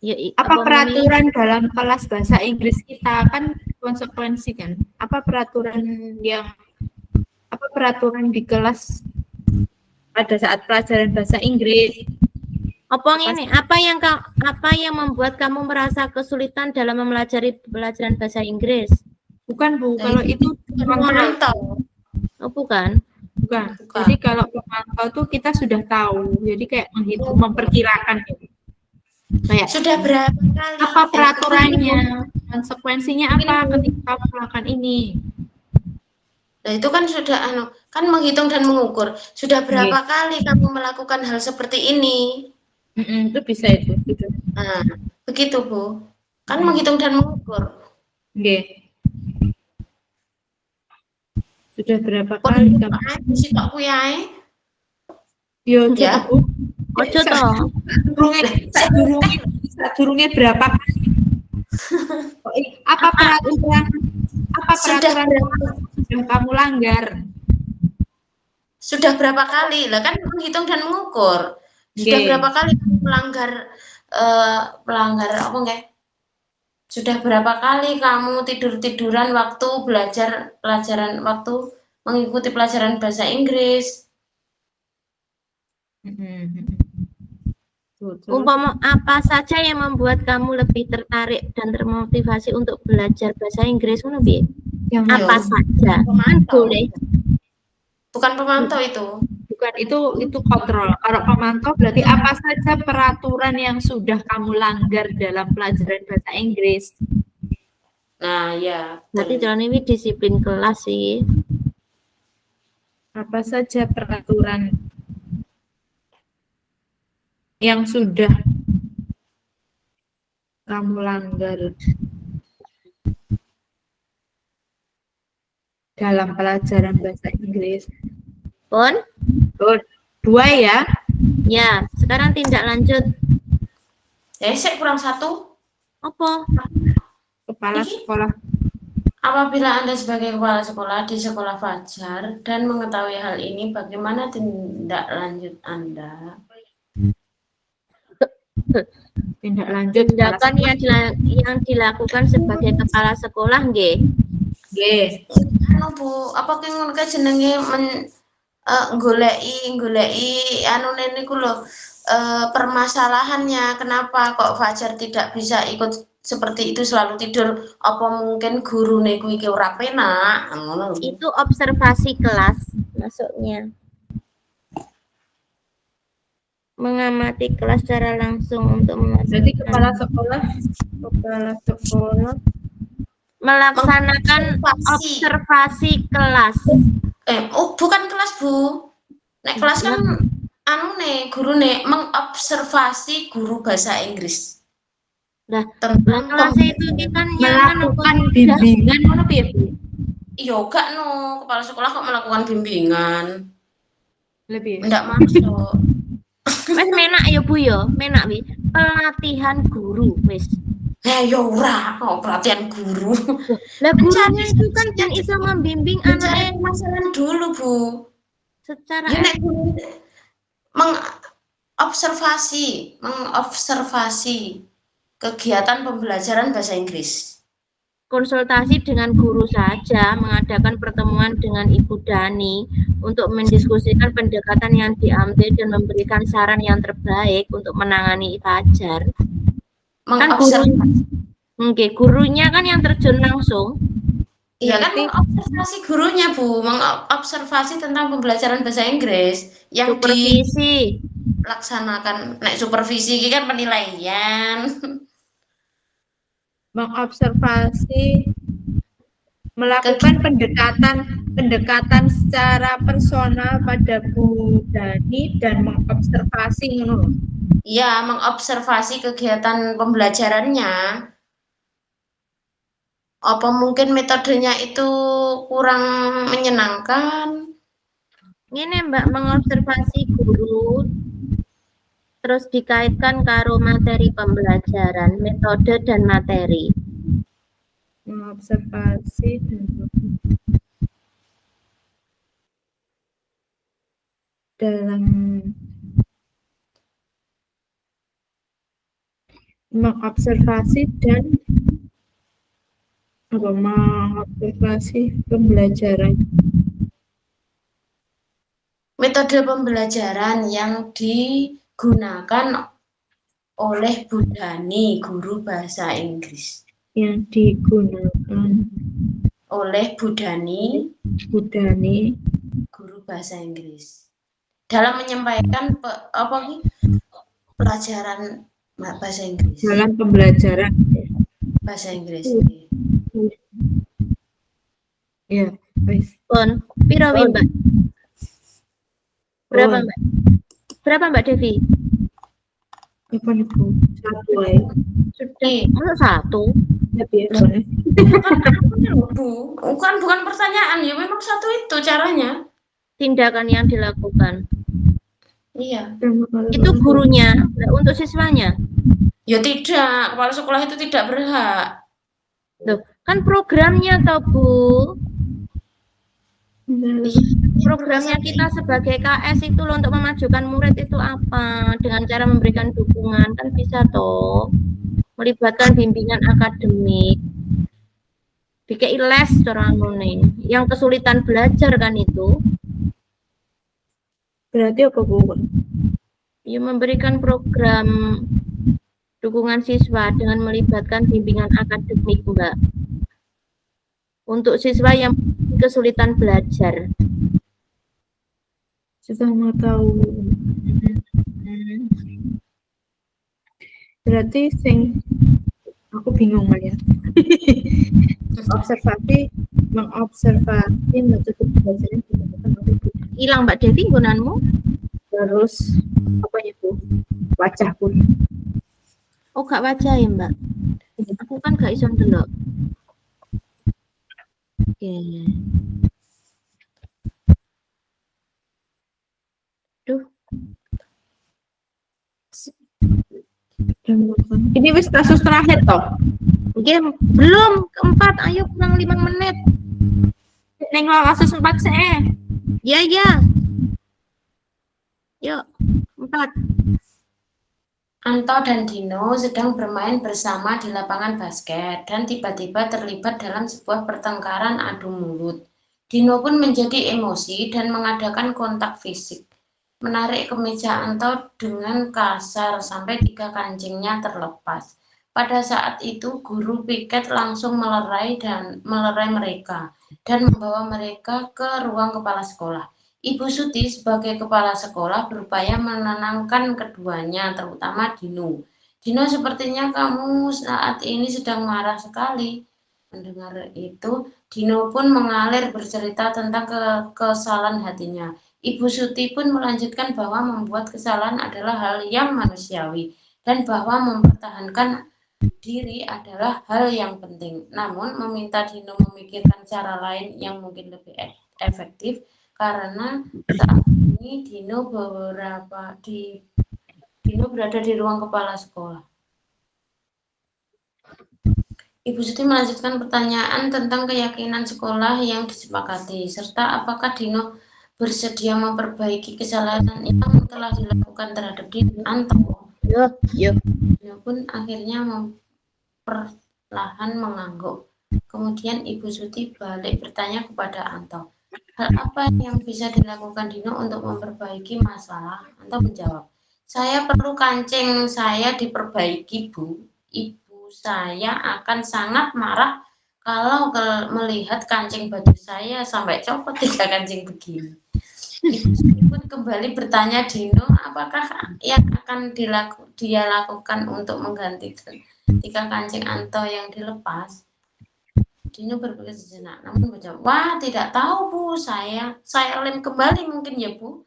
Ya, apa peraturan dalam kelas bahasa Inggris kita kan konsekuensi kan? Apa peraturan di kelas pada saat pelajaran bahasa Inggris? Apa yang membuat kamu merasa kesulitan dalam mempelajari pelajaran bahasa Inggris? Bukan, Bu. Kalau itu pemantau. Oh, bukan. Jadi kalau pemantau tuh kita sudah tahu. Jadi kayak menghitung, memperkirakan gitu. Kayak sudah berapa kali? Apa peraturannya? Konsekuensinya apa ketika melakukan ini? Nah, itu kan sudah kan menghitung dan mengukur. Sudah berapa kali kamu melakukan hal seperti ini? Itu bisa itu. Nah, begitu, Bu. Kan menghitung dan mengukur. Sudah berapa kali kamu? Si Pak Kuyae? Yo, ya. Ojo toh. Sadurunge berapa kali? Apa peraturan sudah kamu langgar? Sudah berapa kali? Lah kan menghitung dan mengukur. Sudah berapa kali kamu melanggar apa enggak? Sudah berapa kali kamu tiduran waktu waktu mengikuti pelajaran bahasa Inggris? Umpama apa saja yang membuat kamu lebih tertarik dan termotivasi untuk belajar bahasa Inggris, apa saja? Boleh. Bukan pemantau itu. Bukan, itu kontrol. Kalau pemantau berarti apa saja peraturan yang sudah kamu langgar dalam pelajaran bahasa Inggris. Nah, ya. Berarti jalan ini disiplin kelas sih. Apa saja peraturan yang sudah kamu langgar dalam pelajaran bahasa Inggris? Pon? 2 ya? Ya, sekarang tindak lanjut. Saya kurang 1. Apa? Kepala sekolah. Apabila Anda sebagai kepala sekolah di sekolah Fajar dan mengetahui hal ini, bagaimana tindak lanjut Anda? Tindak lanjut tindakan yang dilakukan sebagai kepala sekolah, nggih. Bu, apa ki ngono kae jenenge goleki niku lho permasalahannya kenapa kok Fajar tidak bisa ikut seperti itu, selalu tidur, apa mungkin gurune kuwi iki ora penak ngono. Itu observasi kelas masuknya. Mengamati kelas secara langsung untuk jadi kepala sekolah melaksanakan observasi kelas. Bukan kelas, Bu. Nek kelas kan gurune mengobservasi guru bahasa Inggris. Nah, kelas itu kan melakukan bimbingan ngono piye, Bu? Iya, gak kepala sekolah kok melakukan bimbingan. Lebih. Ndak masuk. Wes menak ya, Bu ya, menak wi. Pelatihan guru wis. Ya ora, pelatihan guru. Lah gurunya itu kan yang bisa membimbing anak masalah dulu, Bu. Secara mengobservasi kegiatan pembelajaran bahasa Inggris. Konsultasi dengan guru saja, mengadakan pertemuan dengan Ibu Dani untuk mendiskusikan pendekatan yang diambil dan memberikan saran yang terbaik untuk menangani Fajar. Kan gurunya kan yang terjun langsung. Iya kan mengobservasi gurunya, Bu, mengobservasi tentang pembelajaran bahasa Inggris yang supervisi dilaksanakan. Nek supervisi ini kan penilaian. Mengobservasi melakukan pendekatan secara personal pada Bu Dani dan mengobservasi ngono. Ya, mengobservasi kegiatan pembelajarannya. Apa mungkin metodenya itu kurang menyenangkan? Ini Mbak, mengobservasi guru terus dikaitkan karo materi pembelajaran, metode dan materi. Mengobservasi dalam mengobservasi dan mengobservasi pembelajaran. Metode pembelajaran yang digunakan oleh Bu Dani, guru bahasa Inggris. Yang digunakan Oleh Bu Dani, guru bahasa Inggris. Dalam menyampaikan pelajaran bahasa Inggris. dalam pembelajaran Bahasa Inggris. ya, guys. Pon, piro wi, Mbak? Berapa, Mbak? Berapa, Mbak Devi? Apa nih Bu? Satu ya. Sudah. Masa satu? Lebih boleh. Bukan pertanyaan ya, memang satu itu caranya. Tindakan yang dilakukan. Iya. Itu gurunya, nah, untuk siswanya. Ya tidak, kepala sekolah itu tidak berhak. Loh, kan programnya toh, Bu. Programnya kita sebagai KS itu loh, untuk memajukan murid itu apa? Dengan cara memberikan dukungan, kan bisa toh. Melibatkan bimbingan akademik. Dikei les orang nih, yang kesulitan belajar kan itu. Berarti apa Bu? Ya, memberikan program dukungan siswa dengan melibatkan bimbingan akademik, Mbak. Untuk siswa yang kesulitan belajar. Sudah mau tahu. Berarti aku bingung ya. mengobservasi metode pembelajaran digunakan oleh Bu. Hilang Mbak Devi gunanmu? Terus apa ya Bu? Wajahku. Oh, gak wajah ya, Mbak. Aku kan gak iso ndelok. Oke. Duh. Ini wis kasus terakhir toh? Oke, belum keempat. Ayo kurang 5 menit. Neng kasus 4 sih. Ya, ya. Yuk, 4. Anto dan Dino sedang bermain bersama di lapangan basket dan tiba-tiba terlibat dalam sebuah pertengkaran adu mulut. Dino pun menjadi emosi dan mengadakan kontak fisik. Menarik kemeja Anto dengan kasar sampai 3 kancingnya terlepas. Pada saat itu guru piket langsung melerai mereka dan membawa mereka ke ruang kepala sekolah. Ibu Suti sebagai kepala sekolah berupaya menenangkan keduanya, terutama Dino. Dino, sepertinya kamu saat ini sedang marah sekali. Mendengar itu, Dino pun mengalir bercerita tentang kesalahan hatinya. Ibu Suti pun melanjutkan bahwa membuat kesalahan adalah hal yang manusiawi dan bahwa mempertahankan diri adalah hal yang penting. Namun meminta Dino memikirkan cara lain yang mungkin lebih efektif karena saat ini Dino berada di ruang kepala sekolah. Ibu Suti melanjutkan pertanyaan tentang keyakinan sekolah yang disepakati serta apakah Dino bersedia memperbaiki kesalahan yang telah dilakukan terhadap Anto. Dino pun akhirnya perlahan mengangguk. Kemudian Ibu Suti balik bertanya kepada Anto, hal apa yang bisa dilakukan Dino untuk memperbaiki masalah? Anto menjawab, saya perlu kancing saya diperbaiki, Bu. Ibu saya akan sangat marah kalau melihat kancing baju saya sampai copot 3 kancing begini. Ibu Suti pun kembali bertanya Dino, apakah yang akan dia lakukan untuk menggantikan 3 kancing Anto yang dilepas? Dino berpikir sejenak, namun menjawab, wah tidak tahu Bu, saya lem kembali mungkin ya Bu.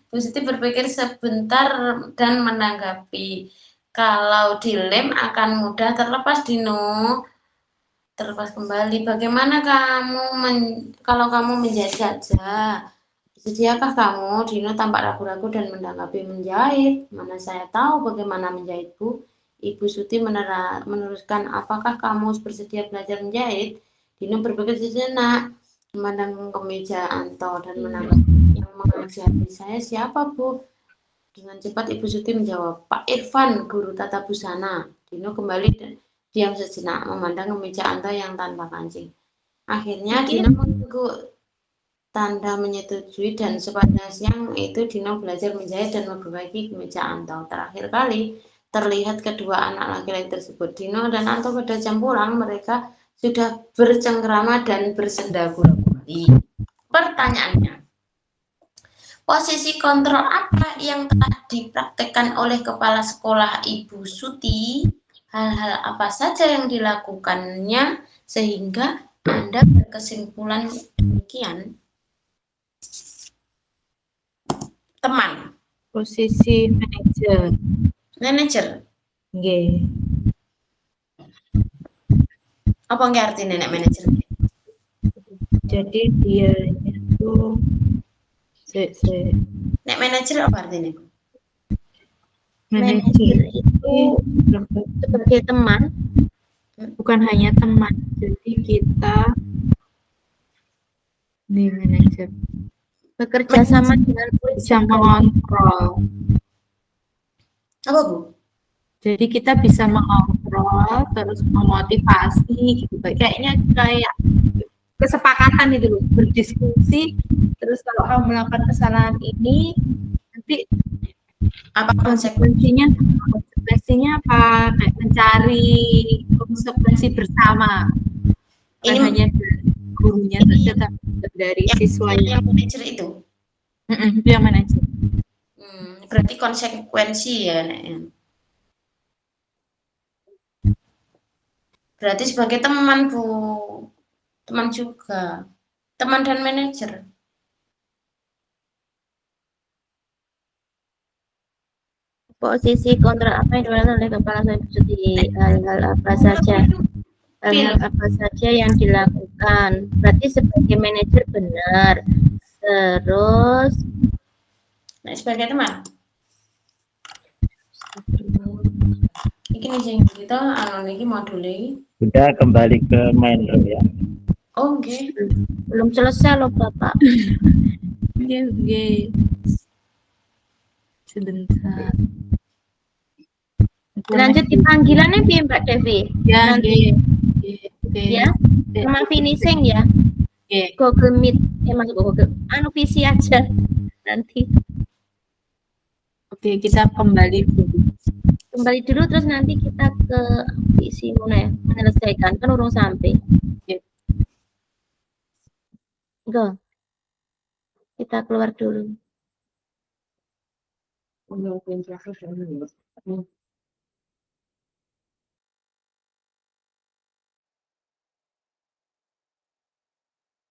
Bu Siti berpikir sebentar dan menanggapi, kalau dilem akan mudah terlepas Dino. Terlepas kembali, bagaimana kamu kalau kamu menjahit saja? Sediakah kamu? Dino tampak ragu-ragu dan menanggapi, menjahit. Mana saya tahu bagaimana menjahit Bu. Ibu Suti meneruskan, apakah kamu bersedia belajar menjahit? Dino berpikir sejenak, memandang kemeja Anto dan menanggapi, yang mengaji hati saya siapa Bu? Dengan cepat Ibu Suti menjawab, Pak Irfan, guru tata busana. Dino kembali dan diam sejenak, memandang kemeja Anto yang tanpa kancing. Akhirnya Dino menunggu tanda menyetujui dan sepanjang siang itu Dino belajar menjahit dan memperbaiki kemeja Anto. Terakhir kali terlihat kedua anak laki-laki tersebut, Dino dan Anto pada jam pulang, mereka sudah bercengkrama dan bersenda gurau-gurau. Pertanyaannya, posisi kontrol apa yang telah dipraktekkan oleh kepala sekolah Ibu Suti? Hal-hal apa saja yang dilakukannya sehingga Anda berkesimpulan demikian? Teman. Posisi manajer. Manajer. Nggih. Apa nggak arti nenek manajer? Jadi dia itu Nek manajer apa artinya? Manajer itu sebagai teman, bukan hanya teman. Jadi kita nih manajer bekerja sama dengan bisa mengontrol. Apa Bu? Jadi kita bisa mengontrol, terus memotivasi, gitu. Kayaknya kayak kesepakatan itu loh, berdiskusi. Terus kalau kamu melakukan kesalahan ini, nanti Apa konsekuensinya? konsekuensinya apa? Kayak mencari konsekuensi bersama. Bukan Ini hanya dari gurunya saja, tapi dari siswanya. Yang manajer itu? Itu yang manajer. Berarti konsekuensi ya, Nek. Berarti sebagai teman Bu, teman juga, teman dan manajer. posisi kontrak apa yang dilakukan oleh kepala Ibu Suti, hal-hal apa saja, hal-hal apa saja yang dilakukan. Berarti sebagai manajer benar. Terus Nah, sebagai teman. Iki nih kita ini modul ini. Sudah kembali ke main room ya. Oh, okay. Belum selesai loh Bapak. Oke. Sebentar. Lanjut di panggilannya piye Mbak Devi? Ya, nanti oke. ya, sama finishing ya. Oke. Google Meet, masuk Google, visi aja nanti. Oke, kita kembali dulu terus nanti kita ke visi mana ya, menyelesaikan kan urung sampai. Go. Kita keluar dulu.